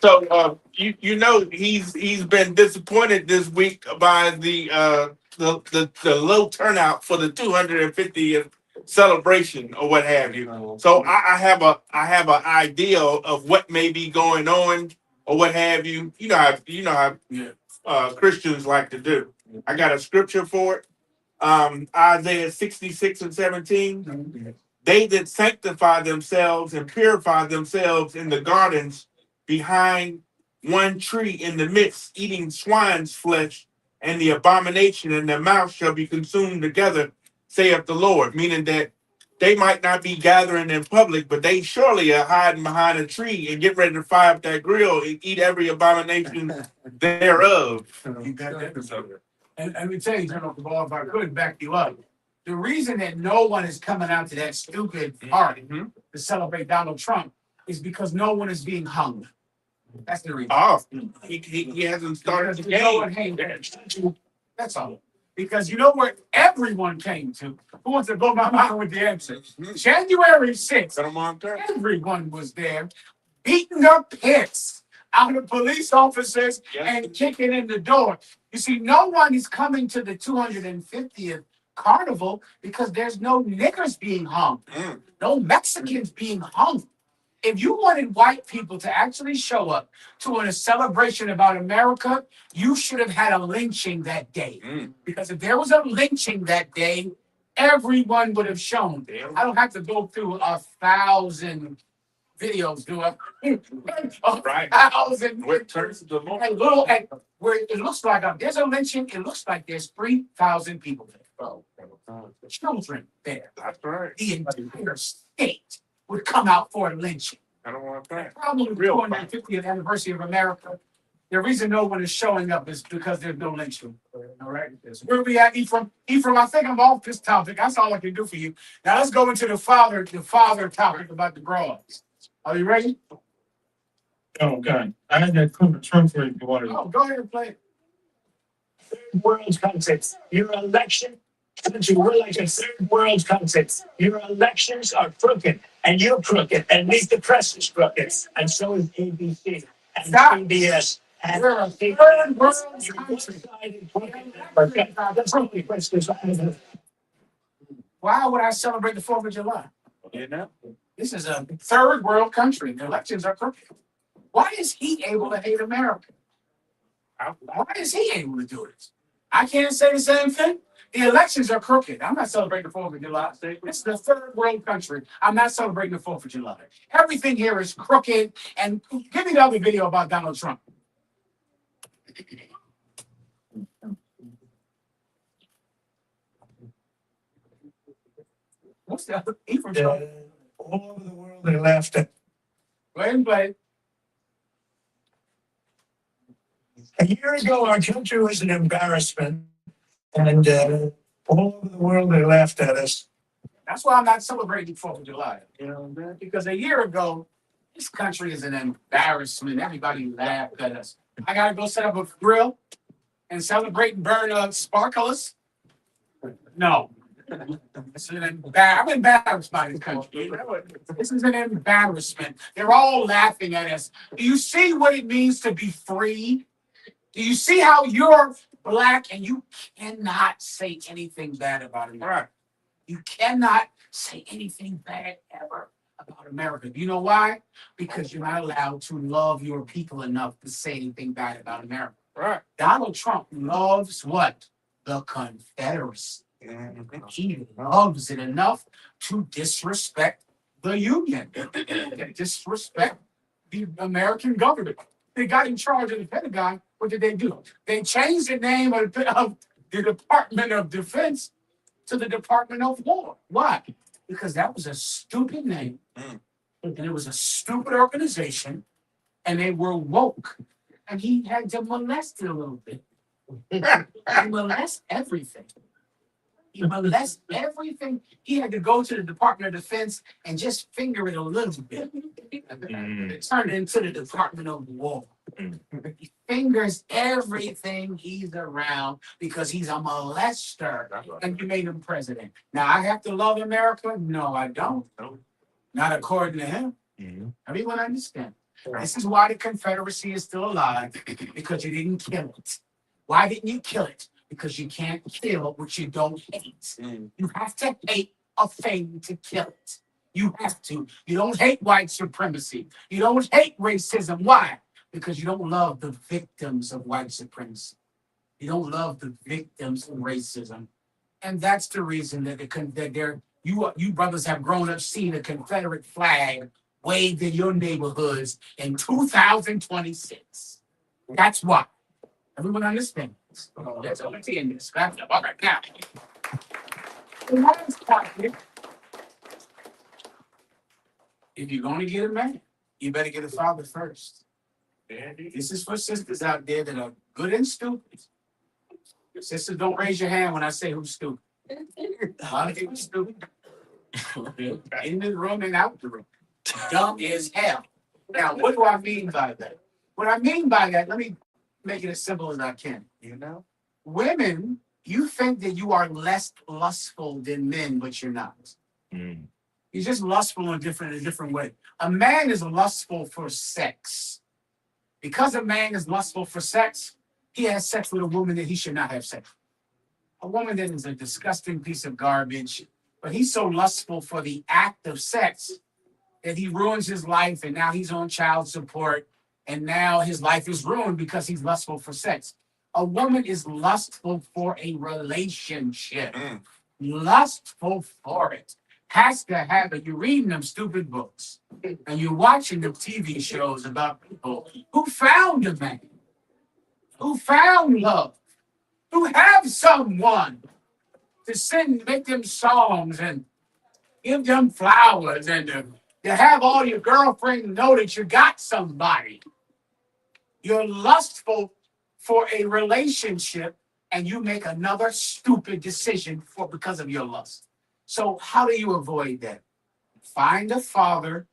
So you know he's been disappointed this week by the low turnout for the 250th celebration or what have you. So I have an idea of what may be going on or what have you. You know how Christians like to do. I got a scripture for it. Isaiah 66:17. They that sanctify themselves and purify themselves in the gardens behind one tree in the midst, eating swine's flesh, and the abomination in their mouth shall be consumed together, saith the Lord. Meaning that they might not be gathering in public, but they surely are hiding behind a tree and get ready to fire up that grill and eat every abomination thereof. You got that? And let me tell you, General Cabal, if I could back you up, the reason that no one is coming out to that stupid party to celebrate Donald Trump is because no one is being hung. That's the reason. Oh, he hasn't started the No one game. hanged. That's all. Because you know where everyone came to? Who wants to blow my mind with the answer? January 6th, everyone was there beating their pits out of police officers and kicking in the door. You see, no one is coming to the 250th carnival because there's no niggers being hung, no Mexicans being hung. If you wanted white people to actually show up to a celebration about America, you should have had a lynching that day. Because if there was a lynching that day, everyone would have shown. I don't have to go through 1,000 videos, do I? 1,000 pictures. And where it looks like there's a lynching, it looks like there's 3,000 people there. Children there. That's right. The entire state would come out for a lynching. I don't want that. The problem with the 250th anniversary of America, the reason no one is showing up is because there's no lynching. All right. Where we at, Ephraim? Ephraim, I think I'm off this topic. That's all I can do for you. Now let's go into the father topic about the broads. Are you ready? Okay. I had that Cooper Trump for you. Oh, go ahead and play it. Third world countries. Your election, we're like a third world countries. Your elections are crooked, and you're crooked, and leave the press is crooked, and so is ABC and CBS. And we're a third world country. Why would I celebrate the 4th of July? You know? This is a third world country. The elections are crooked. Why is he able to hate America? Why is he able to do it? I can't say the same thing. The elections are crooked. I'm not celebrating the 4th of July. This is the third world country. I'm not celebrating the 4th of July. Everything here is crooked. And give me the other video about Donald Trump. What's the other? From Trump. All over the world, they laughed at. Go ahead and play. A year ago, our country was an embarrassment, and all over the world, they laughed at us. That's why I'm not celebrating 4th of July. You know, man? Because a year ago, this country is an embarrassment. Everybody laughed at us. I gotta go set up a grill and celebrate and burn sparklers. No. I'm embarrassed by this country. You know? This is an embarrassment. They're all laughing at us. Do you see what it means to be free? Do you see how you're black and you cannot say anything bad about America? Right. You cannot say anything bad ever about America. Do you know why? Because you're not allowed to love your people enough to say anything bad about America. Right. Donald Trump loves what? The Confederacy. Mhm. He loves it enough to disrespect the Union, disrespect the American government. They got in charge of the Pentagon. What did they do? They changed the name of the Department of Defense to the Department of War. Why? Because that was a stupid name, and it was a stupid organization, and they were woke, and he had to molest it a little bit. He molest everything. He molest everything. He had to go to the Department of Defense and just finger it a little bit. It turned into the Department of War. He fingers everything he's around because he's a molester, and you made him president. Now I have to love America? No, I don't. Not according to him. Everyone understand. This is why the Confederacy is still alive, because you didn't kill it. Why didn't you kill it? Because you can't kill what you don't hate. You have to hate a thing to kill it. You have to. You don't hate white supremacy. You don't hate racism. Why? Because you don't love the victims of white supremacy. You don't love the victims of racism. And that's the reason that you brothers have grown up seeing a Confederate flag waved in your neighborhoods in 2026. That's why. Everyone understands. Let's end this. All right, now. The last part here, if you're going to get a man, you better get a father first. This is for sisters out there that are good and stupid. Sisters, don't raise your hand when I say who's stupid. A lot of people are stupid. In the room and out the room. Dumb as hell. Now, what do I mean by that? What I mean by that, let me make it as simple as I can. You know, women, you think that you are less lustful than men, but you're not. You're just lustful in a different way. A man is lustful for sex. Because a man is lustful for sex, he has sex with a woman that he should not have sex with. A woman that is a disgusting piece of garbage, but he's so lustful for the act of sex that he ruins his life, and now he's on child support, and now his life is ruined because he's lustful for sex. A woman is lustful for a relationship. Lustful for it. Has to have it. You're reading them stupid books, and you're watching them TV shows about people who found a man, who found love, who have someone to sing, make them songs and give them flowers, and to have all your girlfriends know that you got somebody. You're lustful for a relationship, and you make another stupid decision because of your lust. So how do you avoid that? Find a father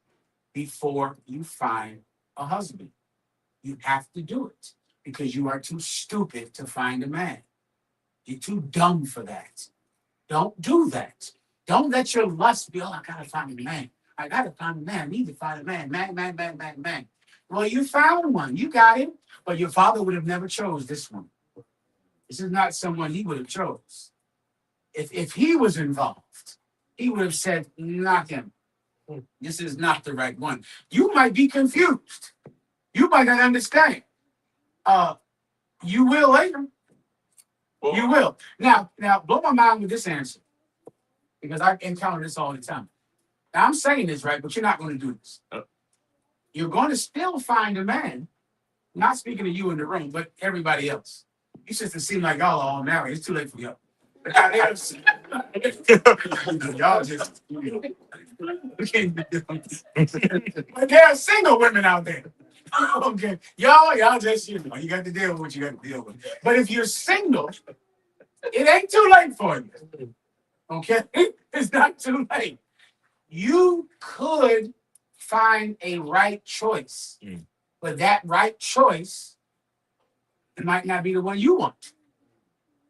before you find a husband. You have to do it because you are too stupid to find a man. You're too dumb for that. Don't do that. Don't let your lust be, I gotta find a man. I gotta find a man. I need to find a man. Man. Well, you found one. You got him. But your father would have never chose this one. This is not someone he would have chose. if he was involved, he would have said, not him. This is not the right one. You might be confused. You might not understand. You will later. You will. Now, blow my mind with this answer. Because I encounter this all the time. Now, I'm saying this, right? But you're not going to do this. You're going to still find a man, not speaking to you in the room, but everybody else. You just seem like y'all are all married. It's too late for y'all. Y'all just, but there are single women out there. Okay. Y'all just, you got to deal with what you got to deal with. But if you're single, it ain't too late for you. Okay? It's not too late. You could find a right choice, but that right choice might not be the one you want,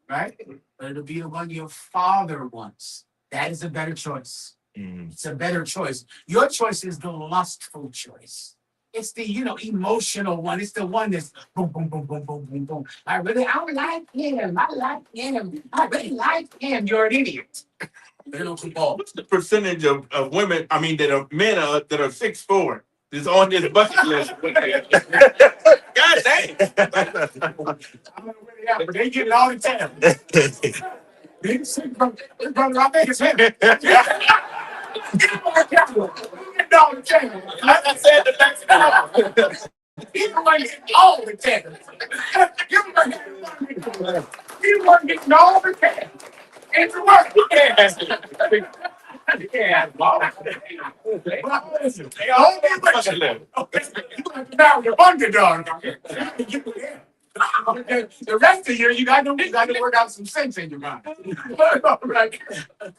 right? But it'll be the one your father wants. That is a better choice. It's a better choice. Your choice is the lustful choice. It's the, emotional one. It's the one that's boom, boom, boom, boom, boom, boom, boom. I like him. I like him. I really like him. You're an idiot. What's the percentage of women, that are men that are 6'4" is on this bucket list? God dang. I don't know where they are, but they getting all the time. This brother, I think it's him. Get all the time. Like I said the next hour. He's the one getting all the time. You weren't getting all the time. It's work. Yeah, they all be with you. You have to marry your underdog. The rest of the year, you got to work out some sense in your mind. Right.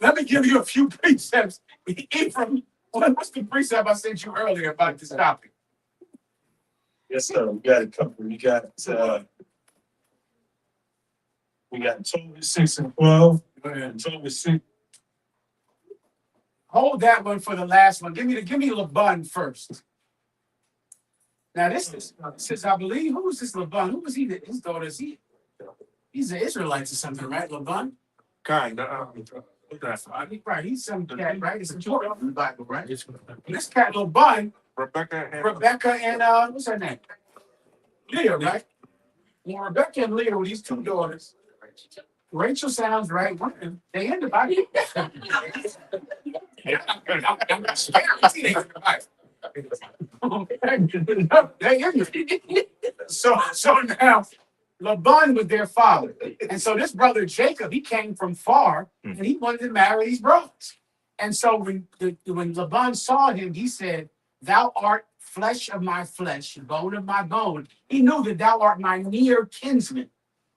Let me give you a few precepts. Ephraim, what's the precept I sent you earlier about this topic? Yes, sir. We got a couple. We got 12, 6, and 12. 12, 6. Hold that one for the last one. Give me Laban first. Now this is, I believe, who was this Laban? Who was he? His daughter is he? He's an Israelite or something, right? Laban? Kind of. Right, he's some cat, right? It's a Torah in the Bible, right? This cat Laban, Rebecca and what's her name? Leah, right? Well, Rebecca and Leah were these two daughters. Rachel sounds right. They end up out here. So now Laban was their father. And so this brother Jacob, he came from far and he wanted to marry these brothers. And so when Laban saw him, he said, "Thou art flesh of my flesh, bone of my bone." He knew that thou art my near kinsman.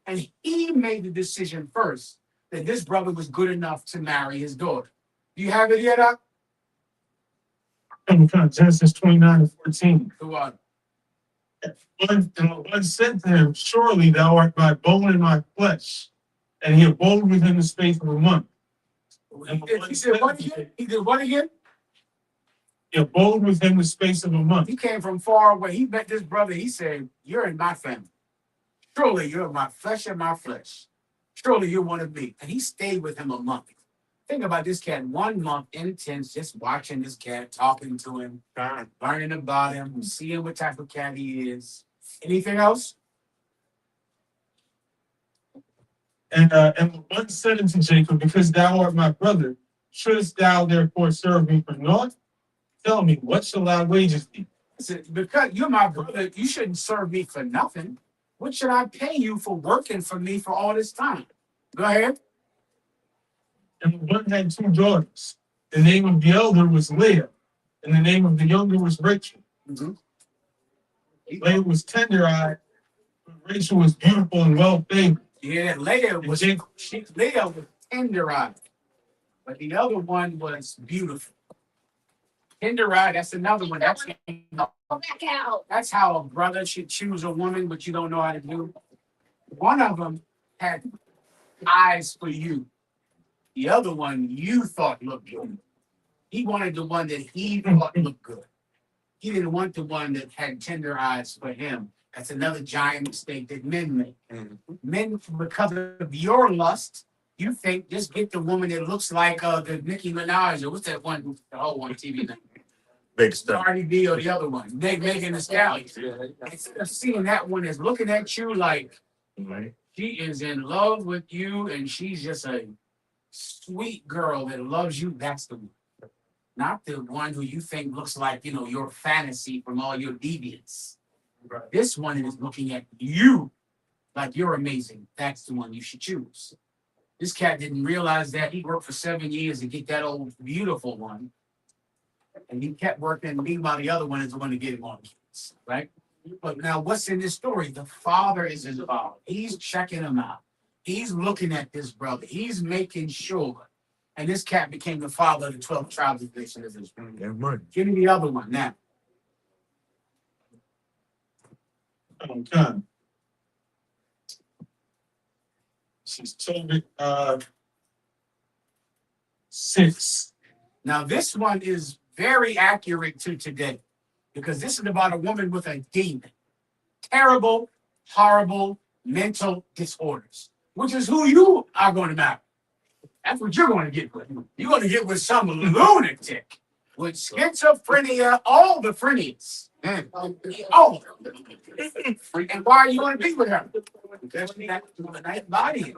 And he made the decision first that this brother was good enough to marry his daughter. Do you have it yet, Doc? Genesis 29 and 14. Go on. And one said to him, "Surely thou art my bone and my flesh." And he abode with him the space of a month. He said what again? He did what again? He abode with him the space of a month. He came from far away. He met this brother. He said, "You're in my family. Surely you're my flesh and my flesh. Surely you're one of me." And he stayed with him a month. Think about this cat, 1 month intense, just watching this cat, talking to him, learning about him, seeing what type of cat he is. Anything else? And one said unto Jacob, "Because thou art my brother, shouldst thou therefore serve me for naught? Tell me, what shall thy wages be?" He said, "Because you're my brother, you shouldn't serve me for nothing. What should I pay you for working for me for all this time?" Go ahead. And the one had 2 daughters. The name of the elder was Leah, and the name of the younger was Rachel. Mm-hmm. Leah was tender-eyed, but Rachel was beautiful and well-favored. Yeah, Leah was tender-eyed, but the other one was beautiful. Tender-eyed, that's another one. That's how a brother should choose a woman, but you don't know how to do. One of them had eyes for you. The other one you thought looked good. He wanted the one that he thought looked good. He didn't want the one that had tender eyes for him. That's another giant mistake that men make. Men, because of your lust, You think just get the woman that looks like the Nicki Minaj or what's that one, the whole one TV now? Big stuff. Cardi B or the other one, Megan Thee Stallion. Instead of seeing that one is looking at you like she is in love with you and she's just a sweet girl that loves you, that's the one. Not the one who you think looks like, your fantasy from all your deviance. This one is looking at you like you're amazing. That's the one you should choose. This cat didn't realize that. He worked for 7 years to get that old beautiful one. And he kept working. Meanwhile, the other one is the one to get him on kids, right? But now what's in this story? The father is involved. He's checking him out. He's looking at this brother. He's making sure. And this cat became the father of the 12 tribes of Israel. Give me the other one now. Okay. She's told 6. Now, this one is very accurate to today because this is about a woman with a demon. Terrible, horrible mental disorders, which is who you are going to marry. That's what you're going to get with. You're going to get with some lunatic with schizophrenia, all the phrenias. All of them. And why are you going to be with her? Because she has a nice body.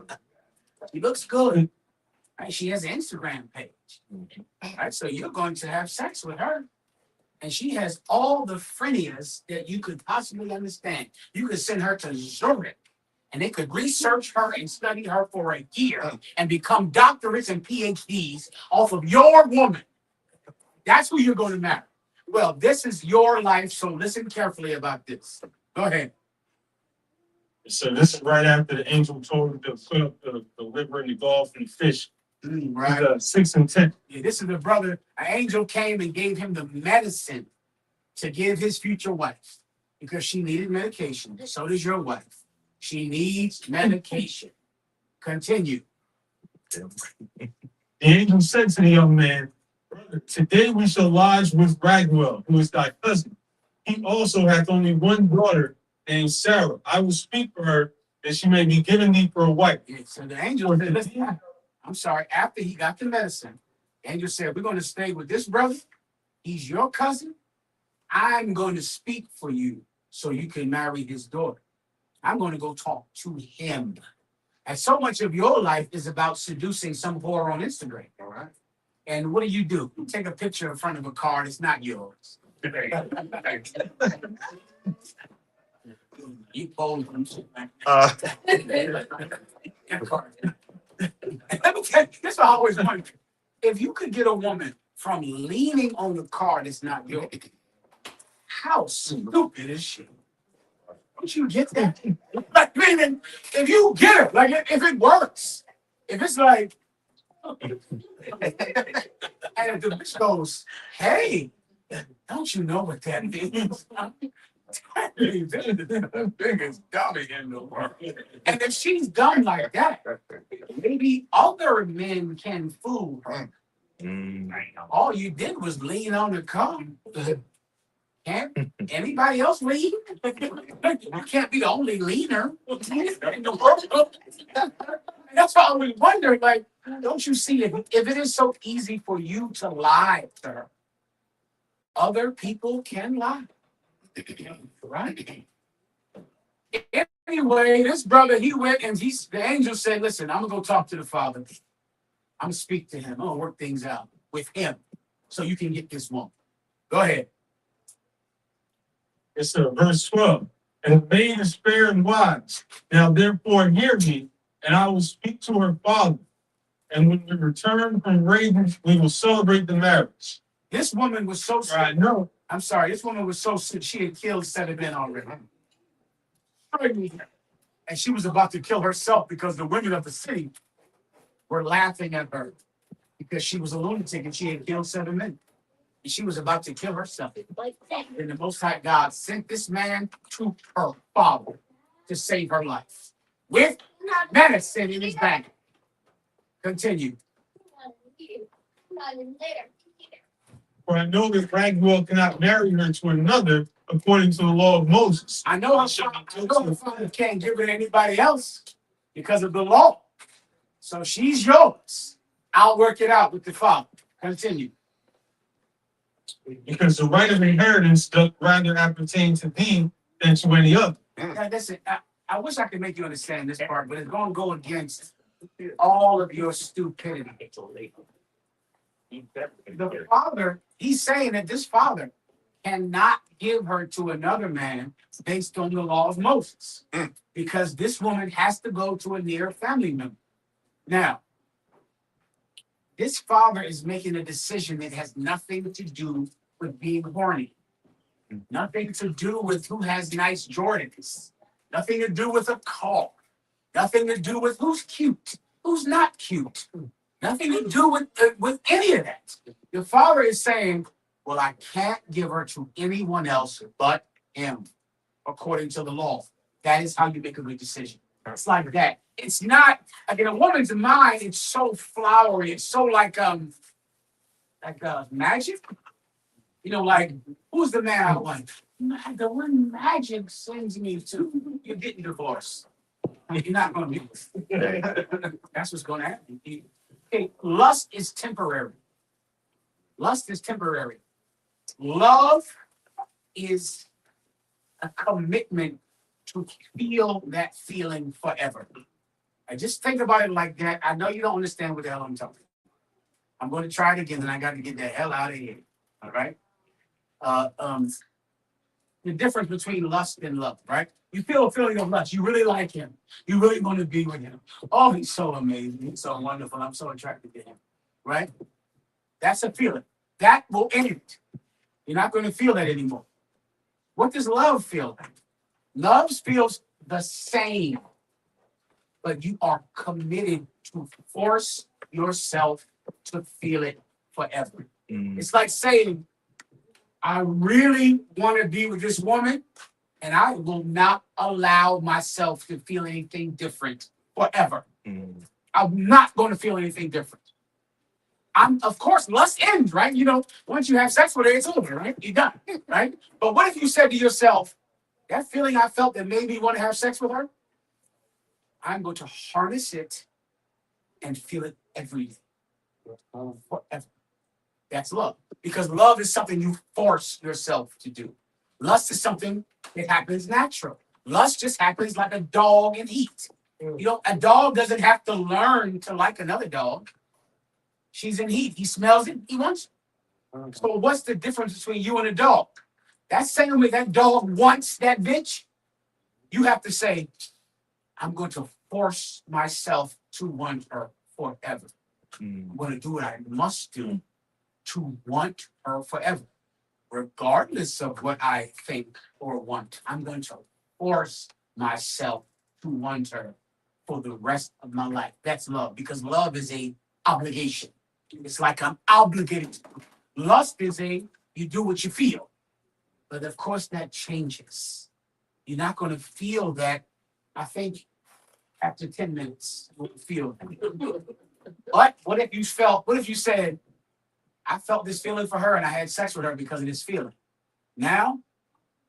She looks good. Right? She has an Instagram page. Right? So you're going to have sex with her. And she has all the phrenias that you could possibly understand. You could send her to Zurich. And they could research her and study her for a year and become doctorates and PhDs off of your woman. That's who you're going to marry. Well, this is your life, so listen carefully about this. Go ahead. So this is right after the angel told him to put up the liver and the gulf and the fish. Right. 6 and 10. Yeah, this is the brother. An angel came and gave him the medicine to give his future wife because she needed medication. So does your wife. She needs medication. Continue. The angel said to the young man, "Brother, today we shall lodge with Raguel, who is thy cousin. He also hath only one daughter named Sarah. I will speak for her, that she may be given thee for a wife." Yeah, so the angel said, listen, I'm sorry, after he got the medicine, the angel said, we're going to stay with this brother. He's your cousin. I'm going to speak for you so you can marry his daughter. I'm going to go talk to him. And so much of your life is about seducing some whore on Instagram, all right? And what do? You take a picture in front of a car that's not yours. You bold from shit, man. Let me tell you, this is what I always wondered. If you could get a woman from leaning on the car that's not yours, how stupid is she? Don't you get that? Like, meaning, if you get her, like, if it works, if it's like, and if the bitch goes, hey, don't you know what that means? That means that is the biggest dummy in the world. And if she's done like that, maybe other men can fool her. All you did was lean on the car. Can't anybody else lean? You can't be the only leaner in the world. That's why I was wondering, like, don't you see if it is so easy for you to lie to her, other people can lie. Right? Anyway, this brother, he went and the angel said, listen, I'm gonna go talk to the father. I'm gonna speak to him. I'm gonna work things out with him so you can get this woman. Go ahead. It's verse 12. And the maid is fair and wise. Now therefore hear me, and I will speak to her father. And when we return from Ravens, we will celebrate the marriage. This woman was so sick. I know. I'm sorry, this woman was so sick, she had killed 7 men already. And she was about to kill herself because the women of the city were laughing at her because she was a lunatic and she had killed 7 men. And she was about to kill herself. And the Most High God sent this man to her father to save her life with medicine in his bag. Continue. For I know that Raguel cannot marry her to another according to the law of Moses. I know the father can't give it to anybody else because of the law. So she's yours. I'll work it out with the father. Continue. Because the right of inheritance doth rather appertain to thee than to any other. Now, listen, I wish I could make you understand this part, but it's going to go against all of your stupidity. The father, he's saying that this father cannot give her to another man based on the law of Moses, because this woman has to go to a near family member. Now, this father is making a decision that has nothing to do with being horny, nothing to do with who has nice Jordans, nothing to do with a car, nothing to do with who's cute, who's not cute, nothing to do with any of that. The father is saying, well, I can't give her to anyone else but him, according to the law. That is how you make a good decision. It's like that. It's not like in a woman's mind, it's so flowery, it's so like magic. You know, like who's the man I want? The one magic sends me to. You're getting divorced. You're not gonna be. That's what's gonna happen. Okay, lust is temporary. Lust is temporary. Love is a commitment to feel that feeling forever. I just think about it like that. I know you don't understand what the hell I'm talking about. I'm going to try it again, and I got to get the hell out of here. All right. The difference between lust and love, right? You feel a feeling of lust. You really like him. You really want to be with him. Oh, he's so amazing. He's so wonderful. I'm so attracted to him. Right? That's a feeling. That will end it. You're not going to feel that anymore. What does love feel like? Love feels the same, but you are committed to force yourself to feel it forever. It's like saying, I really want to be with this woman, and I will not allow myself to feel anything different forever. I'm not going to feel anything different. Of course, lust ends, right? You know, once you have sex with her, it's over, right? You're done, right? But what if you said to yourself, that feeling I felt that made me want to have sex with her, I'm going to harness it and feel it every day, forever. That's love. Because love is something you force yourself to do. Lust is something that happens natural. Lust just happens like a dog in heat. You know, a dog doesn't have to learn to like another dog. She's in heat. He smells it. He wants it. So what's the difference between you and a dog? That same way that dog wants that bitch, you have to say, I'm going to force myself to want her forever. I'm going to do what I must do to want her forever. Regardless of what I think or want, I'm going to force myself to want her for the rest of my life. That's love, because love is a obligation. It's like I'm obligated. Lust is you do what you feel. But of course that changes. You're not going to feel that, I think, after 10 minutes, you will feel that. But what if you said, I felt this feeling for her and I had sex with her because of this feeling. Now,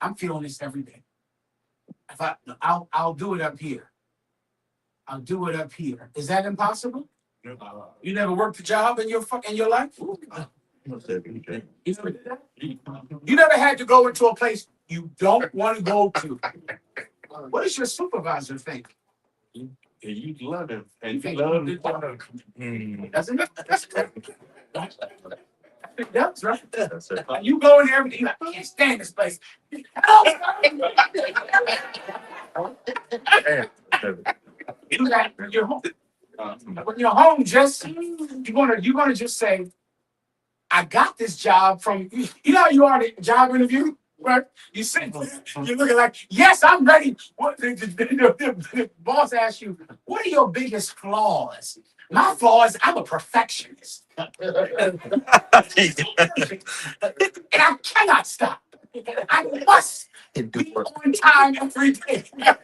I'm feeling this every day. I'll do it up here. I'll do it up here. Is that impossible? You never worked a job in your life? You never did that? You never had to go into a place you don't want to go to. What does your supervisor think? You love him. And you love him. Doesn't it? That's right. You go in there and you're like, I can't stand this place. You got your home. When you're home, you're gonna just say, I got this job from you know how you are at a job interview, right? You sit, you're looking like, yes, I'm ready. What the boss asks you, what are your biggest flaws? My flaw is I'm a perfectionist. And I cannot stop. I must be on time every day. I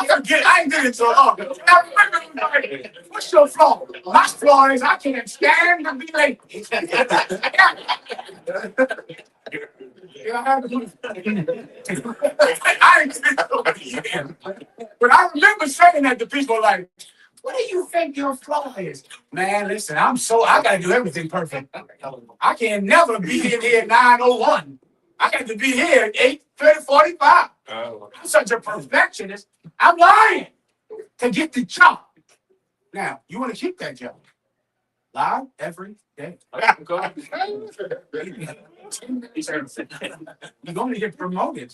forget. I ain't did it so long. I remember, what's your flaw? My flaw is I can't stand to be late. I ain't did it so long. But I remember saying that to people like, What do you think your flaw is? Man, listen, I gotta do everything perfect. I can never be in here at 9:01. I got to be here at 8:30, 45. I'm such a perfectionist. I'm lying to get the job. Now, you want to keep that job. Lie every day. You're going to get promoted.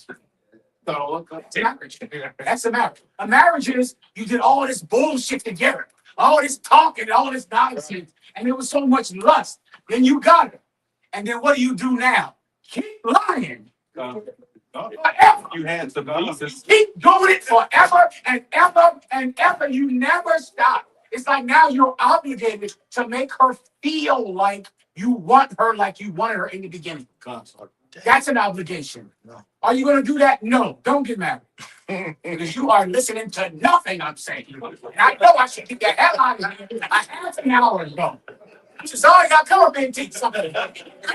So, it's marriage. That's a marriage. A marriage is you did all this bullshit together, all this talking, all this nonsense, and there was so much lust. Then you got it. And then what do you do now? Keep lying. Forever. You had the basis. Keep doing it forever and ever and ever. You never stop. It's like now you're obligated to make her feel like you want her like you wanted her in the beginning. That's an obligation. Are you going to do that? No. Don't get married. Because you are listening to nothing I'm saying. And I know I should get the hell out of here a half an hour ago. Sorry, I got to come up and teach something. I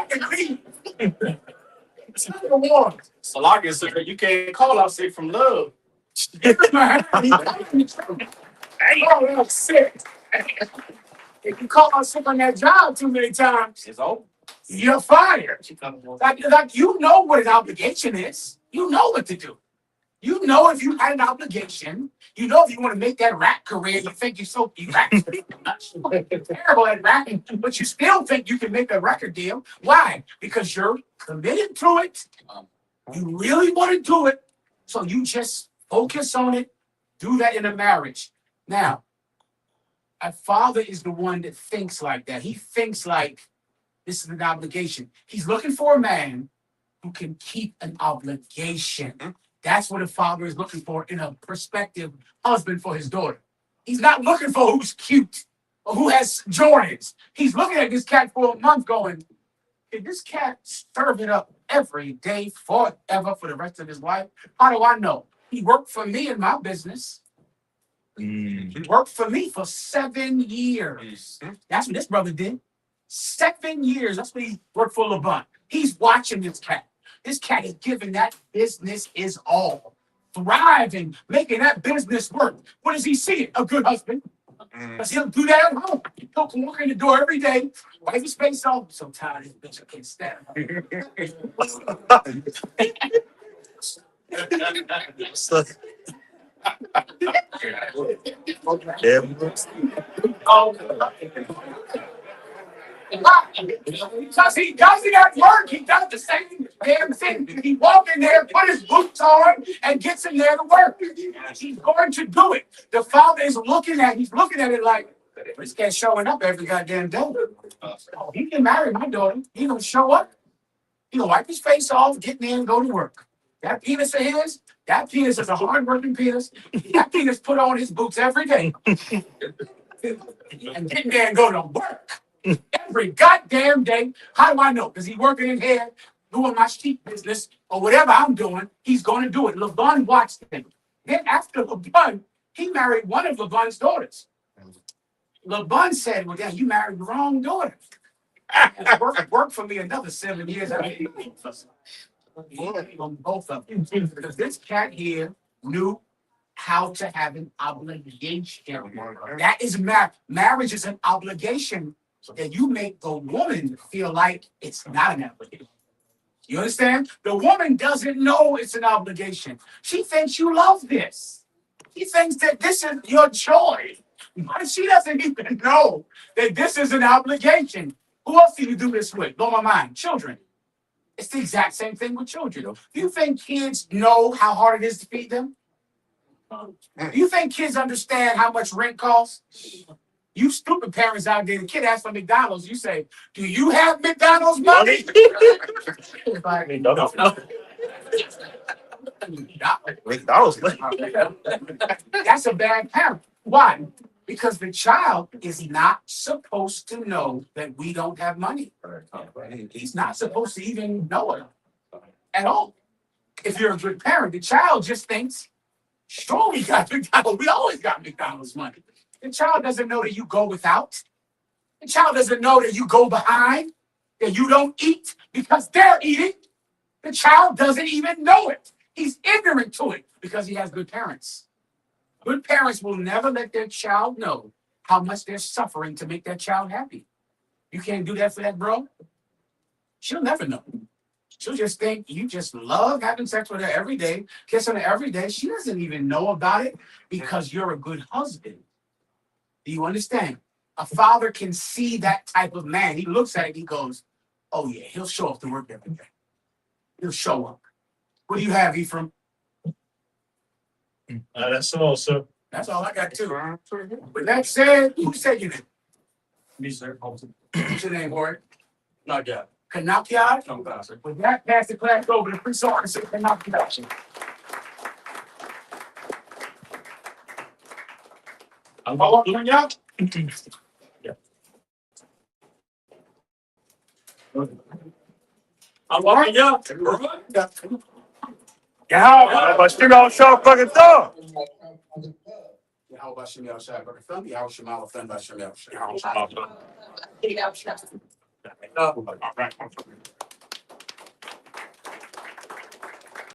can leave. It's not the war. Salaki, sir, you can't call out sick from love. Oh, I'm sick. If you call out sick on that job too many times, It's over. you're fired. Like you know what an obligation is. You know what to do. You know if you had an obligation. You know if you want to make that rap career, you think you rap terrible at rapping, but you still think you can make a record deal. Why? Because you're committed to it. You really want to do it, so you just focus on it. Do that in a marriage. Now, a father is the one that thinks like that. He thinks like this is an obligation. He's looking for a man who can keep an obligation. That's what a father is looking for in a prospective husband for his daughter. He's not looking for who's cute or who has Jordans. He's looking at this cat for a month going, can this cat serve it up every day forever for the rest of his life? How do I know? He worked for me in my business. He worked for me for 7 years. That's what this brother did. 7 years. That's what he worked for LeBron. He's watching this cat. This cat is giving that business his all. Thriving, making that business work. What does he see? A good husband. Because he'll do that at home. He'll walk in the door every day, wipe his face off. I'm so tired of this bitch. I can't stand because he does it at work. He does the same damn thing. He walks in there, put his boots on, and gets in there to work. He's going to do it. The father is looking at it like, this guy's showing up every goddamn day. Oh, he can marry my daughter. He gonna show up. He gonna wipe his face off, get in there, and go to work. That penis of his, that penis is a hard-working penis. That penis put on his boots every day. And get in there and go to work. Every goddamn day. How do I know? Because he's working in here, doing my sheep business, or whatever I'm doing, he's going to do it. LeBron watched him. Then after LeBron, he married one of LeBron's daughters. LeBron said, well, yeah, you married the wrong daughter. And worked for me another 7 years. I mean, both of them. Because this cat here knew how to have an obligation. That is marriage. Marriage is an obligation that you make the woman feel like it's not an obligation. You understand? The woman doesn't know it's an obligation. She thinks you love this. She thinks that this is your joy. But she doesn't even know that this is an obligation. Who else do you do this with? Blow my mind. Children. It's the exact same thing with children. Do you think kids know how hard it is to feed them? Do you think kids understand how much rent costs? You stupid parents out there, the kid asks for McDonald's, you say, do you have McDonald's money? No. McDonald's. That's a bad parent. Why? Because the child is not supposed to know that we don't have money. He's not supposed to even know it at all. If you're a good parent, the child just thinks, sure, we got McDonald's. We always got McDonald's money. The child doesn't know that you go without. The child doesn't know that you go behind, that you don't eat because they're eating. The child doesn't even know it. He's ignorant to it because he has good parents. Good parents will never let their child know how much they're suffering to make that child happy. You can't do that for that bro. She'll never know. She'll just think you just love having sex with her every day, kissing her every day. She doesn't even know about it because you're a good husband. Do you understand? A father can see that type of man. He looks at it, he goes, oh yeah, he'll show up to work every day. He'll show up. What do you have, Ephraim? That's all, sir. That's all I got too. With that said, who said your name? Me, sir. What's your name, boy? Not yet. Kanakiad? No, pastor. With that, pass the class over to Prince Officer Kanakiad. I'm How long you up? I'm walking up. Yeah, but still don't show fucking thumb. how about Shemel Shai? How Shemal offend by Shemel Shai? All right.